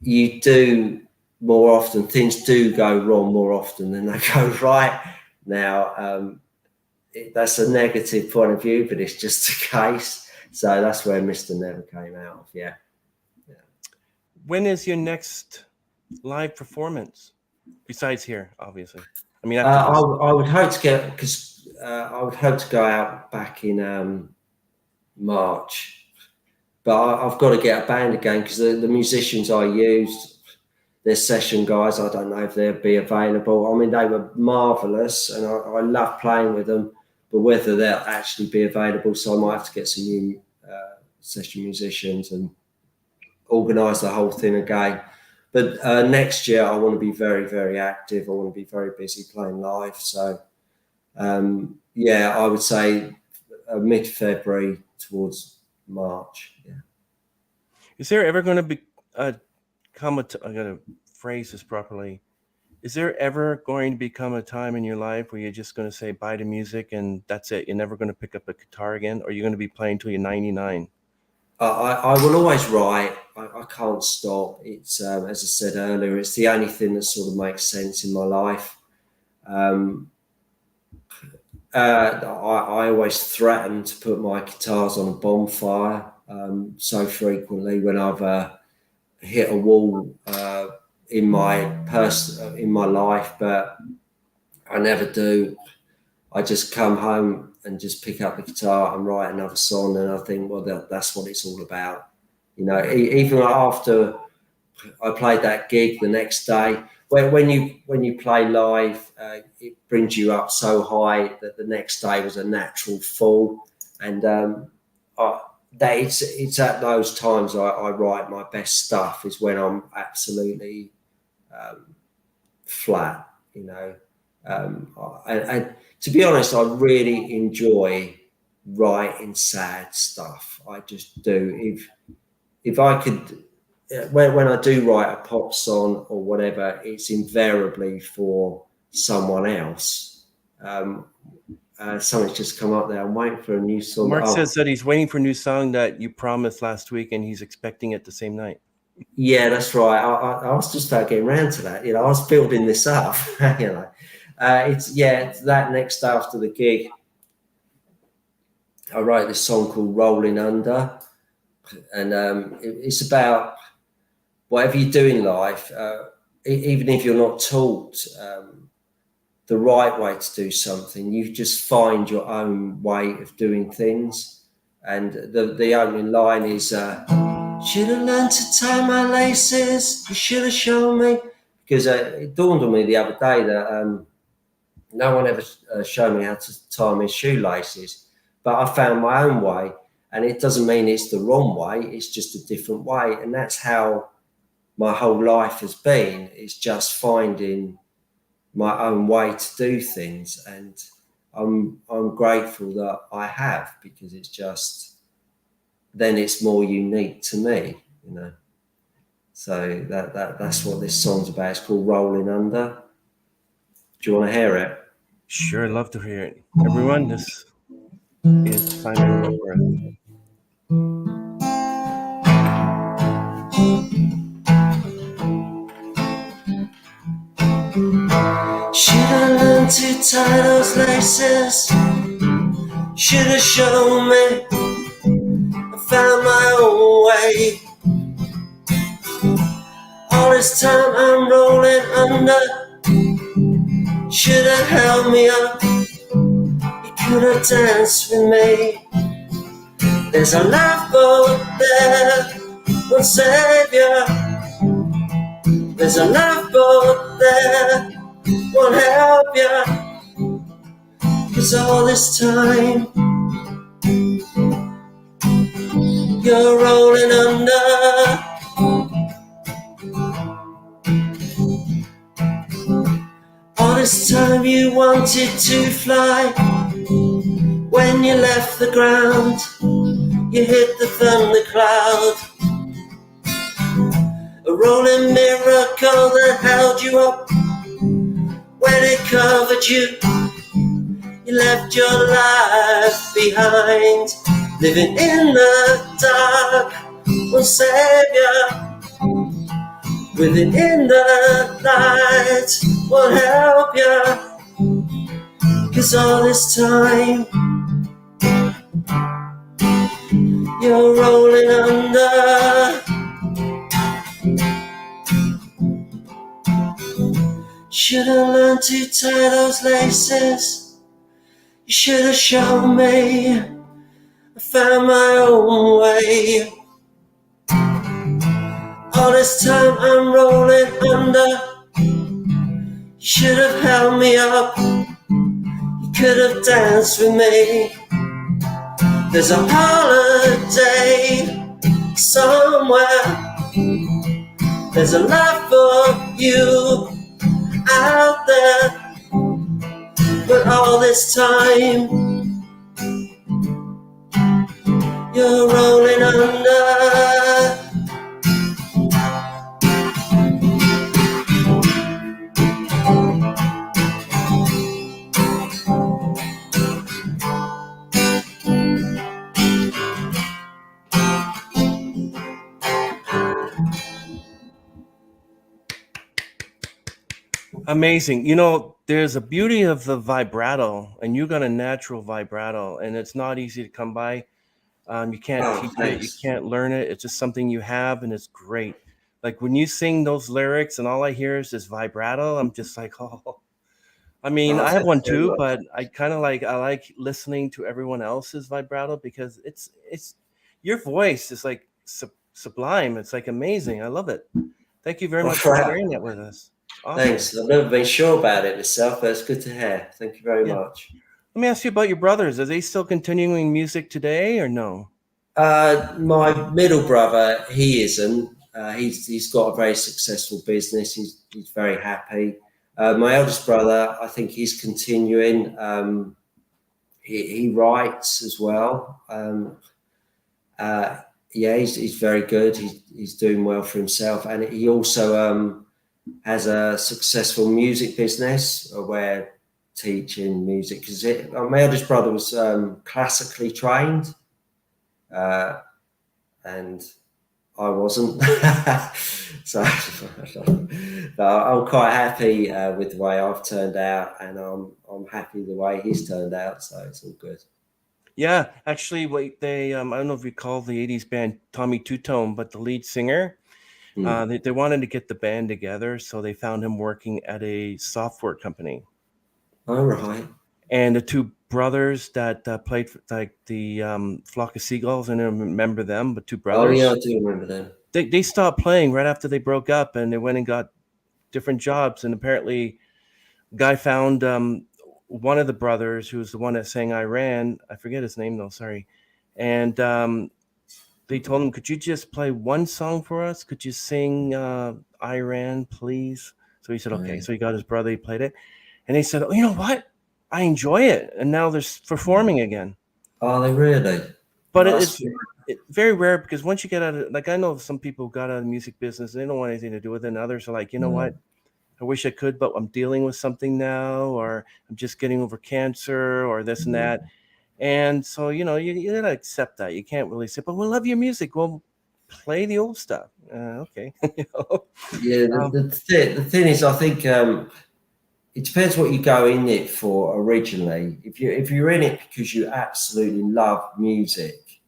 You do more often, things do go wrong more often than they go right. Now, that's a negative point of view, but it's just the case. So that's where Mr. Never came out of. Yeah. When is your next live performance? Besides here, obviously. I mean, I would hope to get, because I would hope to go out back in March, but I've got to get a band again, because the musicians I used, they're session guys. I don't know if they'll be available. I mean, they were marvelous, and I love playing with them, but whether they'll actually be available, so I might have to get some new session musicians and organise the whole thing again. But next year, I want to be very, very active. I want to be very busy playing live. So, I would say mid-February towards March. Yeah. Is there ever going to be I'm going to phrase this properly. Is there ever going to become a time in your life where you're just going to say bye to music and that's it? You're never going to pick up a guitar again, or you're going to be playing till you're 99? I will always write. I can't stop. It's as I said earlier, it's the only thing that sort of makes sense in my life. I always threaten to put my guitars on a bonfire so frequently when I've hit a wall in my life, but I never do. I just come home and just pick up the guitar and write another song, and I think, well, that's what it's all about. You know, even after I played that gig the next day, when you play live, it brings you up so high that the next day was a natural fall, and it's at those times I write my best stuff, is when I'm absolutely flat, you know. And to be honest, I really enjoy writing sad stuff. I just do. If I could, when I do write a pop song or whatever, it's invariably for someone else. Something's just come up there. I'm waiting for a new song. Mark says that he's waiting for a new song that you promised last week, and he's expecting it the same night. Yeah, that's right. I was just about getting around to that. You know, I was building this up. You know. It's that next day after the gig, I wrote this song called Rolling Under, and it's about whatever you do in life, even if you're not taught the right way to do something, you just find your own way of doing things. And the opening line is, should have learned to tie my laces, you should have shown me, because it dawned on me the other day that no one ever showed me how to tie my shoelaces, but I found my own way, and it doesn't mean it's the wrong way, it's just a different way. And that's how my whole life has been. It's just finding my own way to do things, and I'm grateful that I have, because it's just, then it's more unique to me, you know. So that's what this song's about. It's called Rolling Under. Do you want to hear it? Sure, love to hear it. Everyone, this is Simon Whitworth. Should have learned to tie those laces, should have shown me, I found my own way. All this time I'm rolling under, should have held me up, you could have danced with me. There's a lifeboat there, one savior. There's a lifeboat there, won't help you. 'Cause all this time you're rolling under. All this time you wanted to fly. When you left the ground, you hit the thundercloud. a rolling miracle that held you up when it covered you. You left your life behind, living in the dark. One savior, living in the light, won't help you. 'Cause all this time you're rolling under. Should've learned to tie those laces. You should've shown me. I found my own way. All this time I'm rolling under. You should've held me up. You could've danced with me. There's a holiday somewhere. There's a life for you out there. But all this time you're rolling under. Amazing. You know, there's a beauty of the vibrato, and you got a natural vibrato, and it's not easy to come by. You can't teach it, you can't learn it. It's just something you have, and it's great. Like when you sing those lyrics, and all I hear is this vibrato, I'm just like, oh. I mean, I have one too, but I like listening to everyone else's vibrato because it's your voice is like sublime. It's like amazing. I love it. Thank you very much for sharing that with us. Awesome. Thanks. I've never been sure about it myself, but it's good to hear. Thank you very much. Let me ask you about your brothers. Are they still continuing music today or no? My middle brother, he isn't. He's got a very successful business. He's very happy. My eldest brother, I think he's continuing. He writes as well. He's very good. He's doing well for himself, and he also has a successful music business where teaching music, because my eldest brother was classically trained, and I wasn't. So but I'm quite happy with the way I've turned out, and I'm happy the way he's turned out, so it's all good. Yeah, actually, they I don't know if you call the 80s band Tommy Two-Tone, but the lead singer, they wanted to get the band together, so they found him working at a software company. All right. And the two brothers that played like the Flock of Seagulls, I don't remember them, but two brothers. Oh yeah, I do remember them. They stopped playing right after they broke up, and they went and got different jobs. And apparently, guy found one of the brothers, who was the one that sang "Iran." I forget his name though. Sorry. And they told him, "Could you just play one song for us? Could you sing "Iran," please?" So he said, "Okay." So he got his brother. He played it, and he said, "Oh, you know what? I enjoy it." And now they're performing again. Oh, they really? But it's very rare, because once you get out of, like, I know some people who got out of the music business, they don't want anything to do with it, and others are like, you know what? I wish I could, but I'm dealing with something now, or I'm just getting over cancer, or this and that. And so, you gotta accept that. You can't really say, but we love your music. Well, play the old stuff. Okay. Yeah, the thing is, I think it depends what you go in it for originally. If you're in it because you absolutely love music,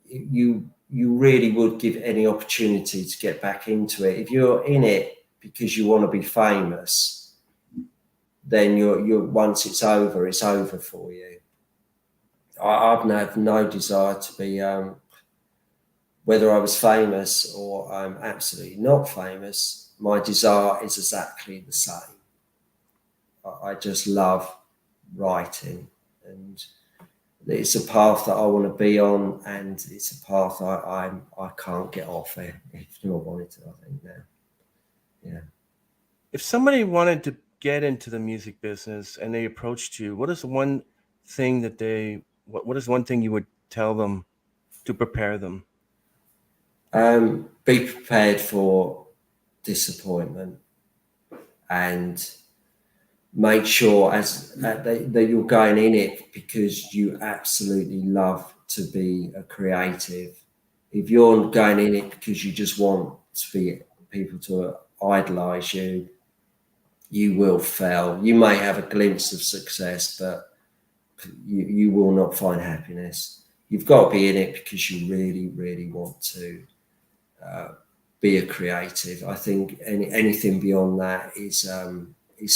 you really would give any opportunity to get back into it. If you're in it because you want to be famous, then you're once it's over for you. I've had no desire to be, whether I was famous or I'm absolutely not famous, my desire is exactly the same. I just love writing, and it's a path that I want to be on, and it's a path I can't get off it if I wanted to, I think now. Yeah. If somebody wanted to get into the music business and they approached you, what is one thing that what is one thing you would tell them to prepare them? Be prepared for disappointment, and make sure that you're going in it because you absolutely love to be a creative. If you're going in it because you just want to be people to idolize you, you will fail. You may have a glimpse of success, but you will not find happiness. You've got to be in it because you really, really want to be a creative. I think anything beyond that is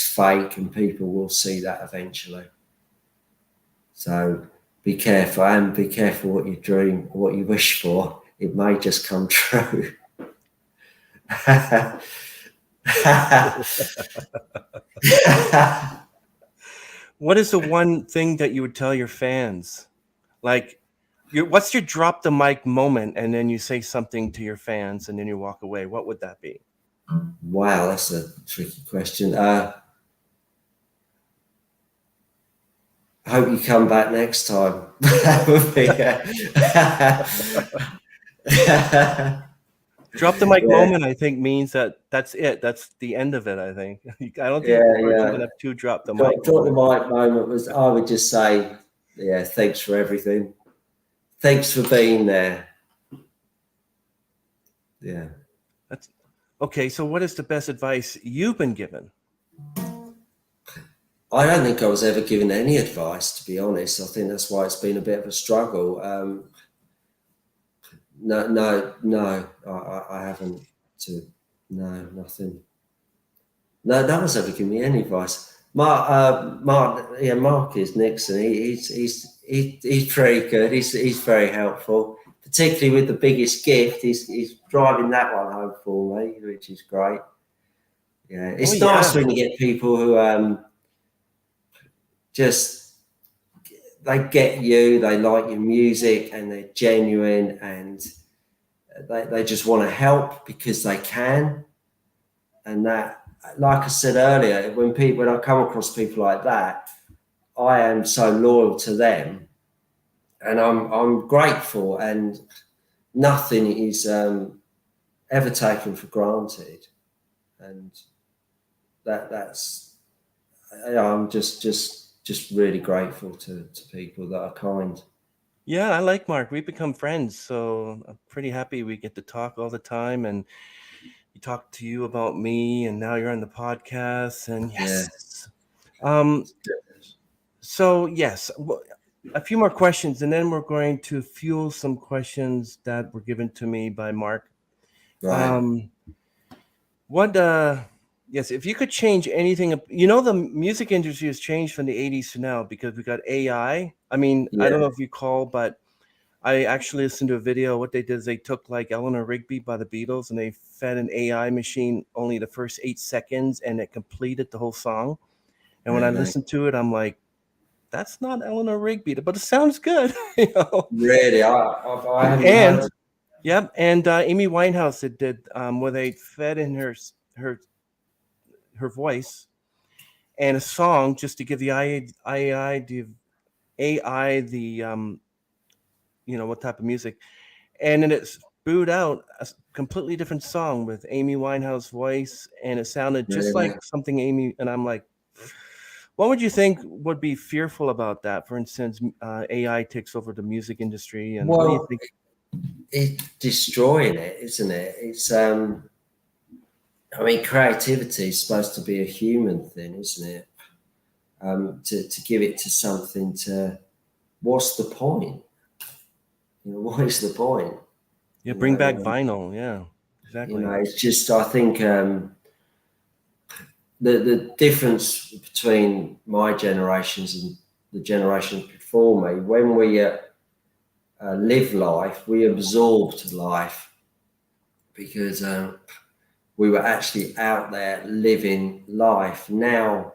fake, and people will see that eventually. So be careful, and be careful what you dream, what you wish for. It may just come true. What is the one thing that you would tell your fans? Like, what's your drop the mic moment, and then you say something to your fans, and then you walk away? What would that be? Wow, that's a tricky question. I hope you come back next time. That would be. Drop the mic moment, I think, means that's it. That's the end of it, I think. I don't think you can have two drop the mic. Drop the mic moment was, I would just say, yeah, thanks for everything. Thanks for being there. Yeah. That's okay. So what is the best advice you've been given? I don't think I was ever given any advice, to be honest. I think that's why it's been a bit of a struggle. No, I haven't. Nothing. No one's ever given me any advice. Mark is Nixon. He's very good. He's very helpful, particularly with the biggest gift. He's driving that one home for me, which is great. Yeah, it's nice when you get people who just, they get you, they like your music, and they're genuine, and they just want to help because they can. And that, like I said earlier, when I come across people like that, I am so loyal to them, and I'm grateful, and nothing is ever taken for granted, and that's I'm just really grateful to people that are kind. Yeah, I like Mark. We've become friends, so I'm pretty happy we get to talk all the time, and he talked to you about me, and now you're on the podcast, and yes. Yeah. So yes, a few more questions, and then we're going to fuel some questions that were given to me by Mark. Right. Yes, if you could change anything, the music industry has changed from the 80s to now because we got AI. I mean, I don't know if you call, but I actually listened to a video. What they did is they took like Eleanor Rigby by the Beatles, and they fed an AI machine only the first 8 seconds, and it completed the whole song. And when I listened to it, I'm like, that's not Eleanor Rigby, but it sounds good. Really, I haven't heard. Yep, and Amy Winehouse did where they fed in her voice and a song just to give the AI the what type of music, and then it spewed out a completely different song with Amy Winehouse voice, and it sounded just like something Amy. And I'm like, what would you think would be fearful about that? For instance, AI takes over the music industry, and what do you think? It's destroying it, isn't it? It's I mean, creativity is supposed to be a human thing, isn't it? To give it to something what's the point? What is the point? Yeah, bring back vinyl. Yeah, exactly. It's just, I think the difference between my generations and the generations before me, when we live life, we absorbed life because we were actually out there living life. Now,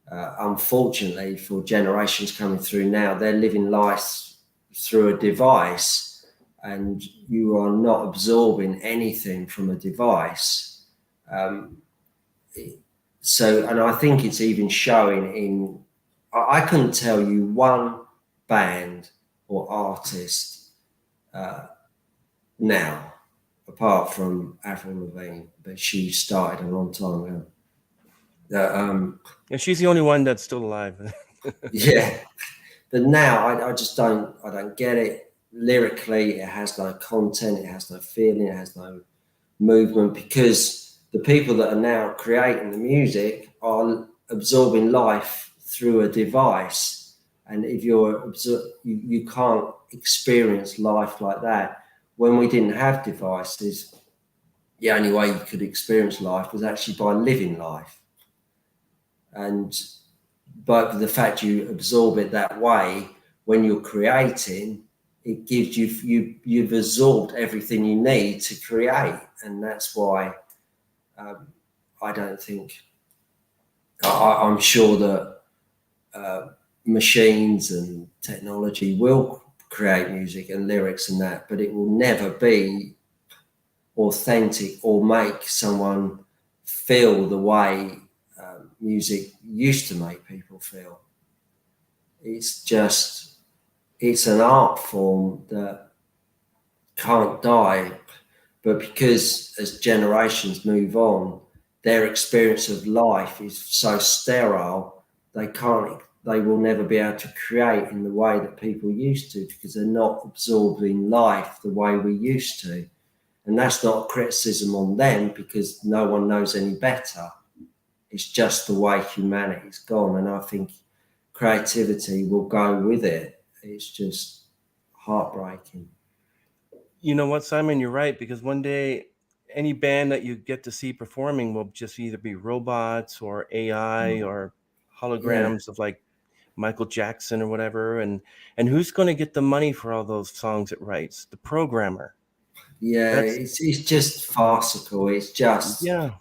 unfortunately, for generations coming through now, they're living life through a device, and you are not absorbing anything from a device. And I think it's even showing in, I couldn't tell you one band or artist now apart from Avril Lavigne, but she started a long time ago. And she's the only one that's still alive. Yeah, but now I just don't get it. Lyrically, it has no content, it has no feeling, it has no movement, because the people that are now creating the music are absorbing life through a device. And if you can't experience life like that. When we didn't have devices, the only way you could experience life was actually by living life. And but the fact you absorb it that way, when you're creating, it gives you've absorbed everything you need to create. And that's why I don't think I'm sure that machines and technology will create music and lyrics and that, but it will never be authentic or make someone feel the way music used to make people feel. It's an art form that can't die, but because as generations move on, their experience of life is so sterile, they will never be able to create in the way that people used to, because they're not absorbing life the way we used to. And that's not a criticism on them, because no one knows any better. It's just the way humanity's gone. And I think creativity will go with it. It's just heartbreaking. You know what, Simon? You're right, because one day any band that you get to see performing will just either be robots or AI or Yeah, holograms of like Michael Jackson or whatever. And who's going to get the money for all those songs it writes? The programmer. yeah. That's It's just farcical. It's just yeah.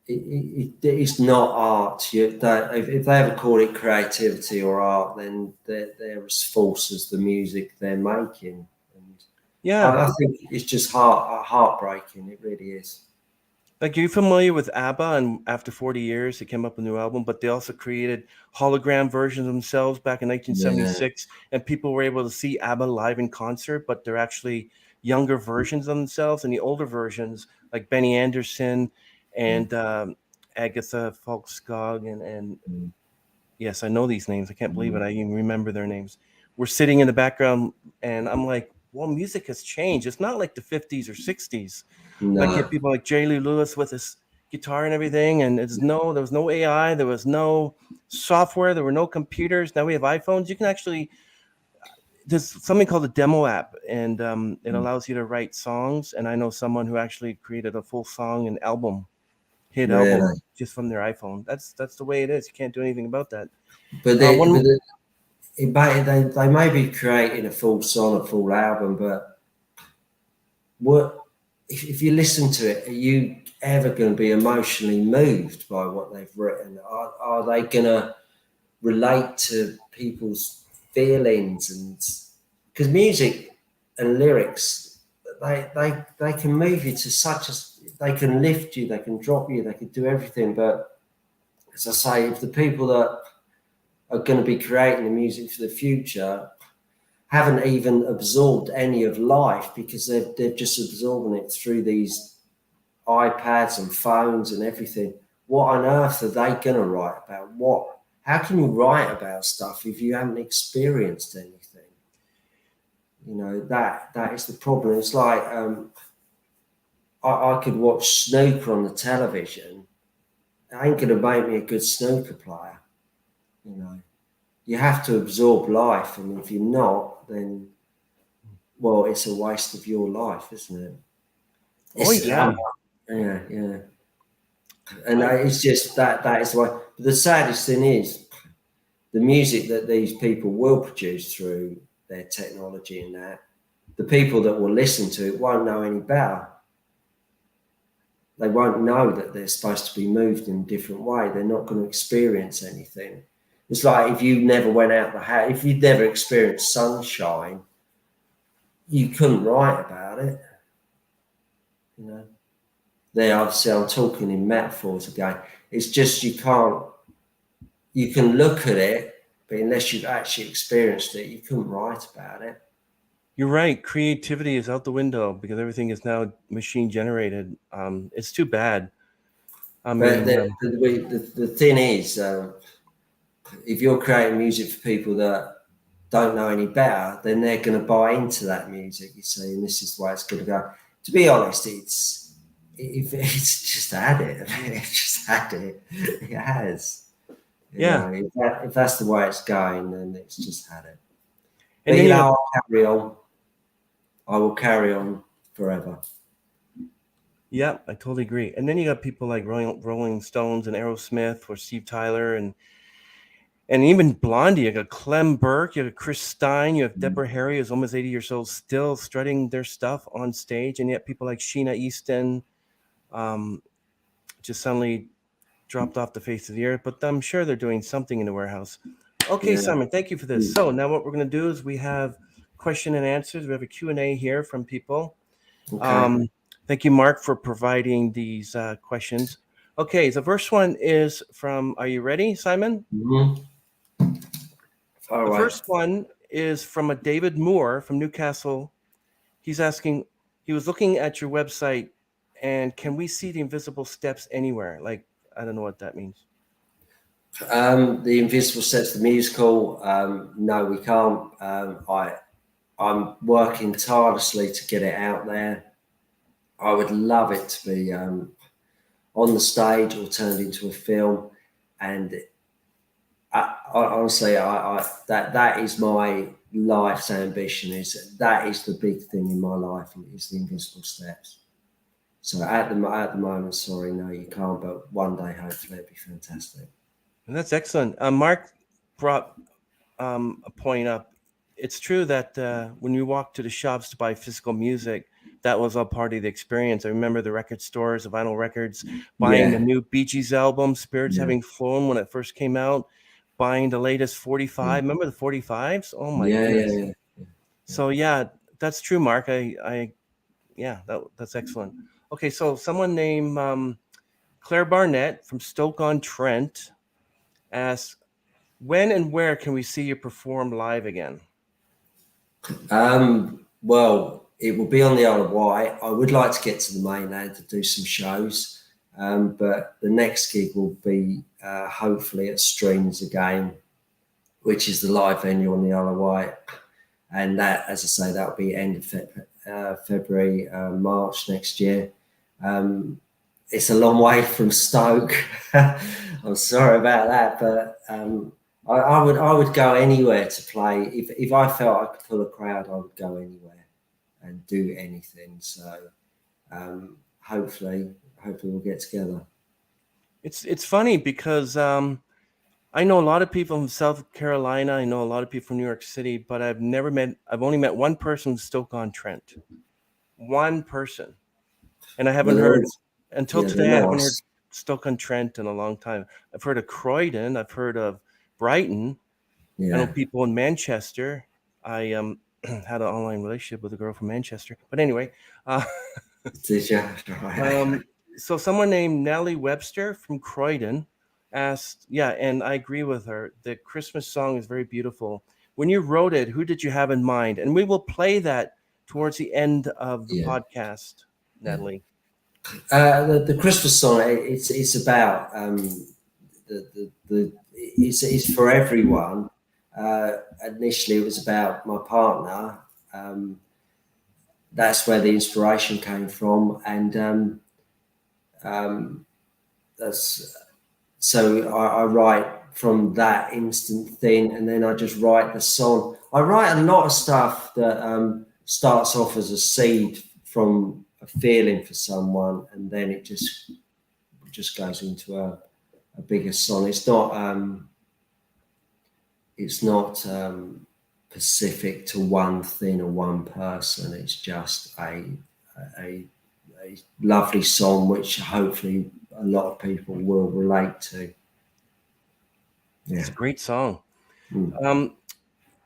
it's not art. If they ever call it creativity or art, then they're as false as the music they're making. And Yeah. I think it's just heartbreaking. It really is. Like, are you familiar with ABBA? And after 40 years, they came up with a new album, but they also created hologram versions of themselves back in Yeah. 1976. And people were able to see ABBA live in concert, but they're actually younger versions of themselves. And the older versions, like Benny Anderson and Agatha Falkskog. And Mm. yes, I know these names. I can't believe it. Mm. I even remember their names. We're sitting in the background, and I'm like, well, music has changed. It's not like the 50s or 60s. Like, you have No. people like Jerry Lee Lewis with his guitar and everything, and there was no AI, there was no software, there were no computers. Now we have iPhones. You can actually there's something called a demo app, and it Mm. allows you to write songs. And I know someone who actually created a full song and hit album, Really. just from their iPhone. That's the way it is. You can't do anything about that. But One they may be creating a full song, a full album, but what if you listen to it? Are you ever going to be emotionally moved by what they've written? Are they going to relate to people's feelings? And because music and lyrics, they can move you to they can lift you, they can drop you, they can do everything. But as I say, if the people that are going to be creating the music for the future haven't even absorbed any of life, because they're just absorbing it through these iPads and phones and everything. What on earth are they going to write about? How can you write about stuff if you haven't experienced anything? You know, that is the problem. It's like I could watch snooker on the television. It ain't going to make me a good snooker player. You know, you have to absorb life, and if you're not, then well, it's a waste of your life, isn't it? Oh It's yeah. yeah. And I it's just that is why. But the saddest thing is the music that these people will produce through their technology and that the people that will listen to it won't know any better. They won't know that they're supposed to be moved in a different way. They're not going to experience anything. It's like if you never went out the house, if you'd never experienced sunshine, you couldn't write about it. You know. There, obviously, I'm talking in metaphors again. It's just you can look at it, but unless you've actually experienced it, you couldn't write about it. You're right. Creativity is out the window because everything is now machine generated. It's too bad. I But mean, the thing is, if you're creating music for people that don't know any better, then they're going to buy into that music, you see, and this is the way it's going to go. To be honest, it's just had it. It's just had it. It has. You yeah. know, if that's the way it's going, then it's just had it. And But then you you have, know, I'll carry on. I will carry on forever. yeah, I totally agree. And then you got people like Rolling Stones and Aerosmith or Steve Tyler and even Blondie. You got Clem Burke, you got Chris Stein, you have Deborah Harry, who's almost 80 years old, still strutting their stuff on stage. And yet people like Sheena Easton um, just suddenly dropped off the face of the earth. But I'm sure they're doing something in the warehouse. Okay, Yeah. Simon, thank you for this. So now what we're going to do is we have question and answers. We have a Q&A here from people. Okay. Thank you, Mark, for providing these questions. Okay, the first one is from, are you ready, Simon? Mm-hmm. Far The away. first one is from a David Moore from Newcastle. He's asking, he was looking at your website, and can we see the invisible steps anywhere? Like, I don't know what that means. The Invisible Steps, the musical. No, we can't. I'm working tirelessly to get it out there. I would love it to be on the stage or turned into a film. And honestly, that is my life's ambition. That is the big thing in my life is the Invisible Steps. So at the moment, sorry, no, you can't. But one day, hopefully, it'll be fantastic. And that's excellent. Mark brought a point up. It's true that when you walk to the shops to buy physical music, that was all part of the experience. I remember the record stores, the vinyl records, buying the Yeah, new Bee Gees album, Spirits yeah, Having Flown, when it first came out, buying the latest 45. Remember the 45s? Oh my yeah, goodness. yeah, yeah. So yeah, that's true, Mark. Yeah, that's excellent. Okay, so someone named Claire Barnett from Stoke-on-Trent asks, when and where can we see you perform live again? Well, it will be on the Isle of Wight. I would like to get to the mainland to do some shows, but the next gig will be hopefully at Streams again, which is the live venue on the Isle of Wight. And that, as I say, that'll be end of February, March next year. It's a long way from Stoke. I'm sorry about that, but I would go anywhere to play. If I felt I could pull a crowd, I would go anywhere and do anything. So hopefully we'll get together. It's funny because I know a lot of people from South Carolina. I know a lot of people from New York City, but I've only met one person from Stoke-on-Trent. One person. And I haven't heard, until They're today, I haven't heard nice. Stoke-on-Trent in a long time. I've heard of Croydon. I've heard of Brighton. I know Yeah. people in Manchester. I had an online relationship with a girl from Manchester. But anyway, Did you? Right. so someone named Nellie Webster from Croydon asked, yeah, and I agree with her. The Christmas song is very beautiful. When you wrote it, who did you have in mind? And we will play that towards the end of the podcast, Natalie. The Christmas song. It's about it's for everyone. Initially, it was about my partner. That's where the inspiration came from, and that's so I write from that instant thing, and then I just write the song. I write a lot of stuff that starts off as a seed from a feeling for someone, and then it just goes into a bigger song. It's not specific to one thing or one person. It's just a lovely song which hopefully a lot of people will relate to. It's Yeah. a great song.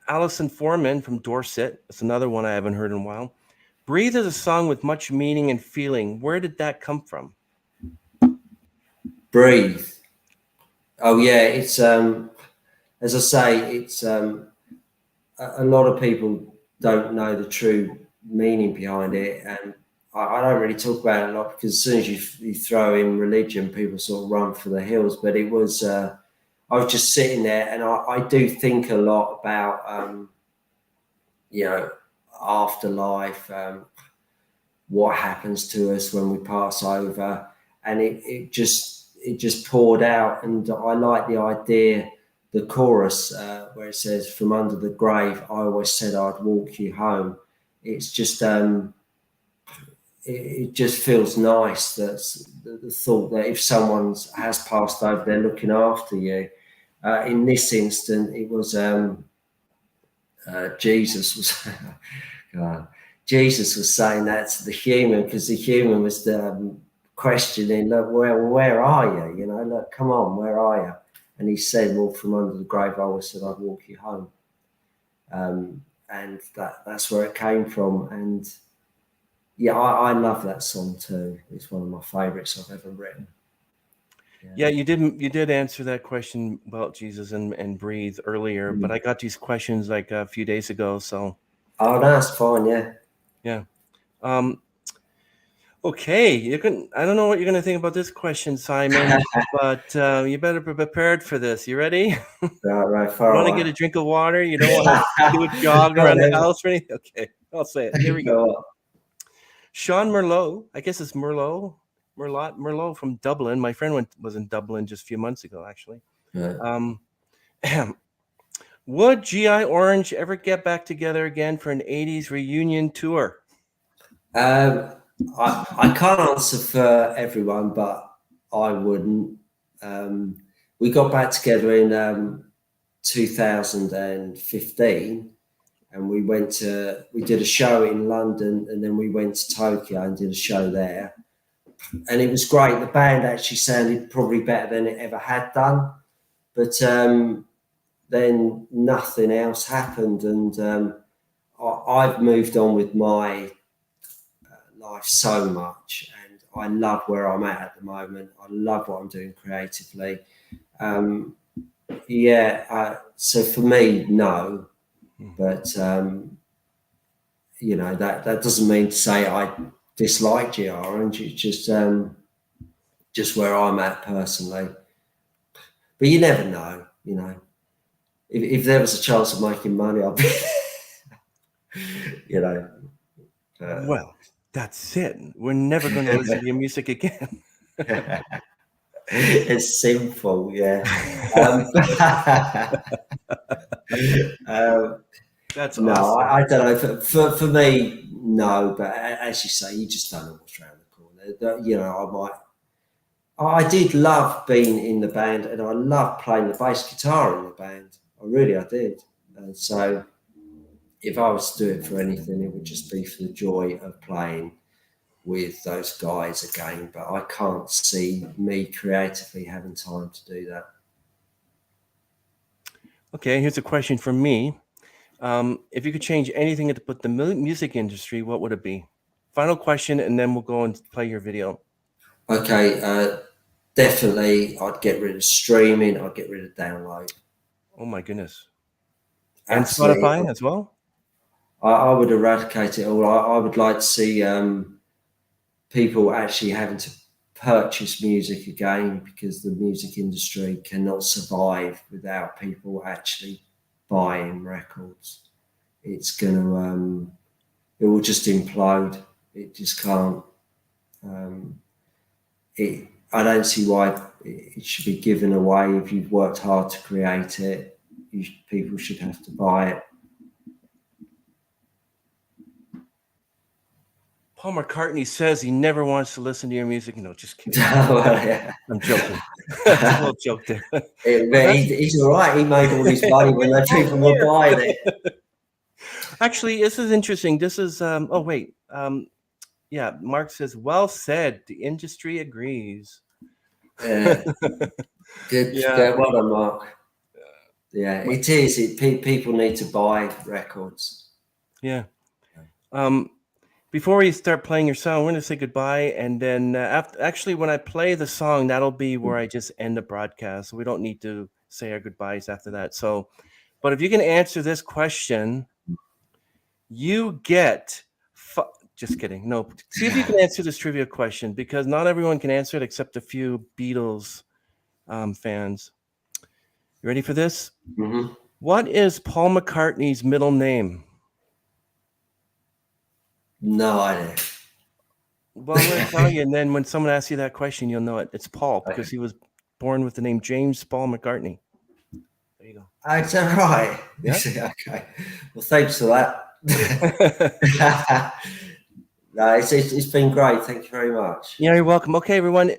Alison Foreman from Dorset. That's another one I haven't heard in a while. Breathe is a song with much meaning and feeling. Where did that come from? Breathe. Oh yeah, it's as I say, it's a lot of people don't know the true meaning behind it. And I don't really talk about it a lot, because as soon as you throw in religion, people sort of run for the hills. But it was, I was just sitting there, and I do think a lot about, afterlife, what happens to us when we pass over. And it just poured out. And I like the idea, the chorus, where it says, "From under the grave, I always said I'd walk you home." It's just, it just feels nice. That's the thought that if someone has passed over, they're looking after you. In this instant, it was Jesus was Jesus was saying that to the human, because the human was questioning, "Look, where are you? You know, look, come on, where are you?" And he said, "Well, from under the grave, I always said I'd walk you home." And that's where it came from. And yeah, I love that song too. It's one of my favourites I've ever written. Yeah, you did answer that question about Jesus and breathe earlier, but I got these questions like a few days ago, so. Oh, that's fine. Yeah. Okay, I don't know what you're gonna think about this question, Simon, but you better be prepared for this. You ready? Right, You far want to away. get a drink of water? You don't want to do a jog around the house or anything? Okay, I'll say it. Here we go. Sean Merlot, I guess it's Merlot from Dublin. My friend was in Dublin just a few months ago, actually. Yeah. Would GI Orange ever get back together again for an 80s reunion tour? I can't answer for everyone, but I wouldn't. We got back together in 2015, and we did a show in London, and then we went to Tokyo and did a show there. And it was great. The band actually sounded probably better than it ever had done. But then nothing else happened, and I've moved on with my life so much, and I love where I'm at the moment. I love what I'm doing creatively. So for me, no, but that doesn't mean to say I dislike GR Orange. It's just where I'm at personally. But you never know, if there was a chance of making money, I'd be well, that's it. We're never going to listen to your music again. It's simple, yeah. That's no, awesome. I don't know. For me, no. But as you say, you just don't know what's around the corner. I did love being in the band, and I loved playing the bass guitar in the band. I did. And so, if I was to do it for anything, it would just be for the joy of playing with those guys again. But I can't see me creatively having time to do that. Okay, here's a question from me. If you could change anything to put the music industry, what would it be? Final question, and then we'll go and play your video. Okay, definitely I'd get rid of streaming. I'd get rid of download. Oh my goodness. And Spotify as well? I would eradicate it all. I would like to see people actually having to purchase music again, because the music industry cannot survive without people actually buying records. It's it will just implode. It just can't. I don't see why it should be given away. If you've worked hard to create it, people should have to buy it. Paul McCartney says he never wants to listen to your music. No, just kidding. Well, yeah. I'm joking. It's a little joke there. He's all right. He made all his money when the people were buying it. Actually, this is interesting. This is yeah, Mark says, well said. The industry agrees. Yeah. Good. Yeah. Well done, Mark. Yeah, it is. People need to buy records. Yeah. Before we start playing your song, we're going to say goodbye. And then when I play the song, that'll be where I just end the broadcast. So we don't need to say our goodbyes after that. So, but if you can answer this question, you get. Just kidding. No, see if you can answer this trivia question, because not everyone can answer it except a few Beatles fans. You ready for this? Mm-hmm. What is Paul McCartney's middle name? No idea. Well, I'm going to tell you, and then when someone asks you that question, you'll know it. It's Paul, because he was born with the name James Paul McCartney. There you go. Is that right? Yeah. Okay. Well, thanks for that. No, it's been great. Thank you very much. Yeah, you're welcome. Okay, everyone.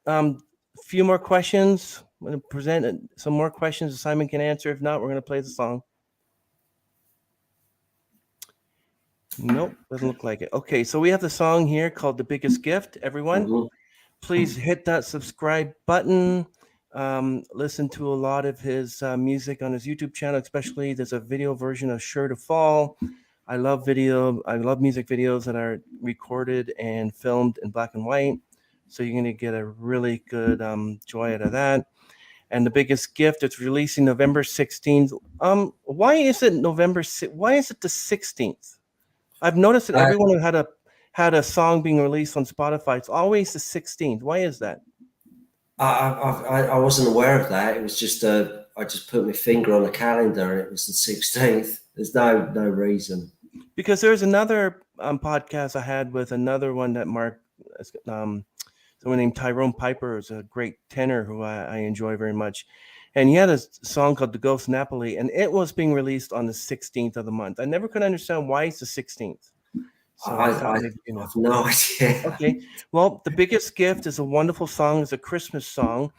A few more questions. I'm going to present some more questions that Simon can answer. If not, we're going to play the song. Nope, doesn't look like it. Okay, so we have the song here called The Biggest Gift. Everyone, please hit that subscribe button. Listen to a lot of his music on his YouTube channel, especially there's a video version of Sure to Fall. I love music videos that are recorded and filmed in black and white. So you're going to get a really good joy out of that. And The Biggest Gift, it's releasing November 16th. Why is it November? Why is it the 16th? I've noticed that everyone who had a song being released on Spotify, it's always the 16th. Why is that? I wasn't aware of that. It was just I just put my finger on the calendar and it was the 16th. There's no reason. Because there's another podcast I had with another one that Mark, someone named Tyrone Piper, is a great tenor who I enjoy very much. And he had a song called The Ghost Napoli, and it was being released on the 16th of the month. I never could understand why it's the 16th. So I have no idea. Okay. Well, The Biggest Gift is a wonderful song. It's a Christmas song.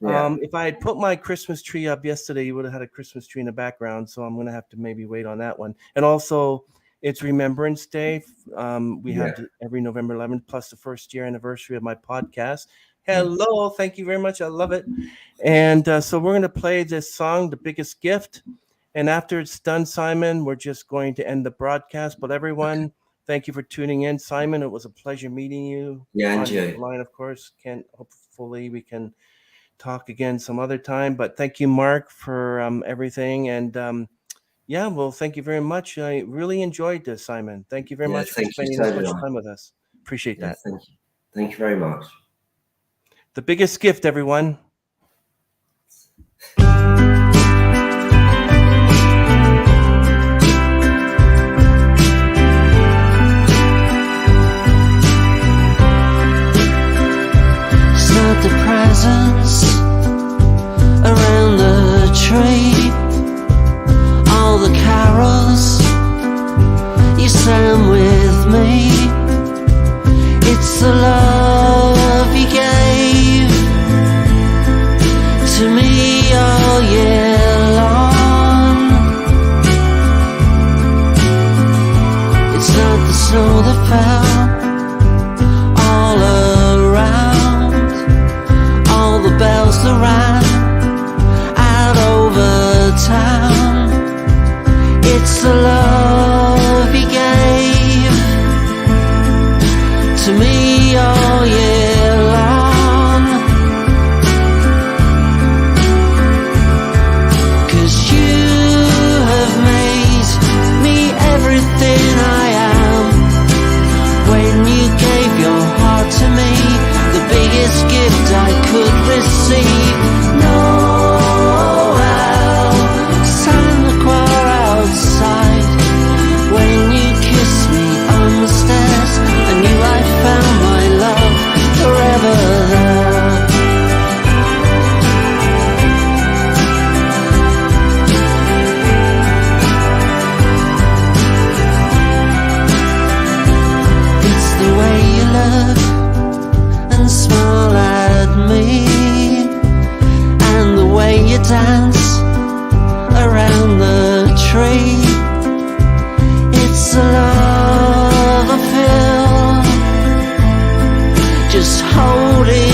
Yeah. If I had put my Christmas tree up yesterday, you would have had a Christmas tree in the background. So I'm going to have to maybe wait on that one. And also, it's Remembrance Day. We have every November 11th, plus the first year anniversary of my podcast. Hello. Thank you very much. I love it. And so we're going to play this song, The Biggest Gift. And after it's done, Simon, we're just going to end the broadcast. But everyone, thank you for tuning in. Simon, it was a pleasure meeting you. Yeah, and you. Line, of course. Hopefully we can talk again some other time. But thank you, Mark, for everything. And well, thank you very much. I really enjoyed this, Simon. Thank you very much for spending this much time with us. Appreciate that. Thank you. Thank you very much. The Biggest Gift, everyone. The presents around the tree, all the carols you sang with me. It's the love you gave to me all year long. It's not the snow that fell all around, all the bells that rang out over town. It's the love you gave to me all year long. 'Cause you have made me everything I am. When you gave your heart to me, the biggest gift I could receive. Noel, Santa Claus outside. When you kissed me on the stairs, I knew I found my love forever there. It's the way you look and smile at me, and the way you dance around the tree. It's the love I feel just holding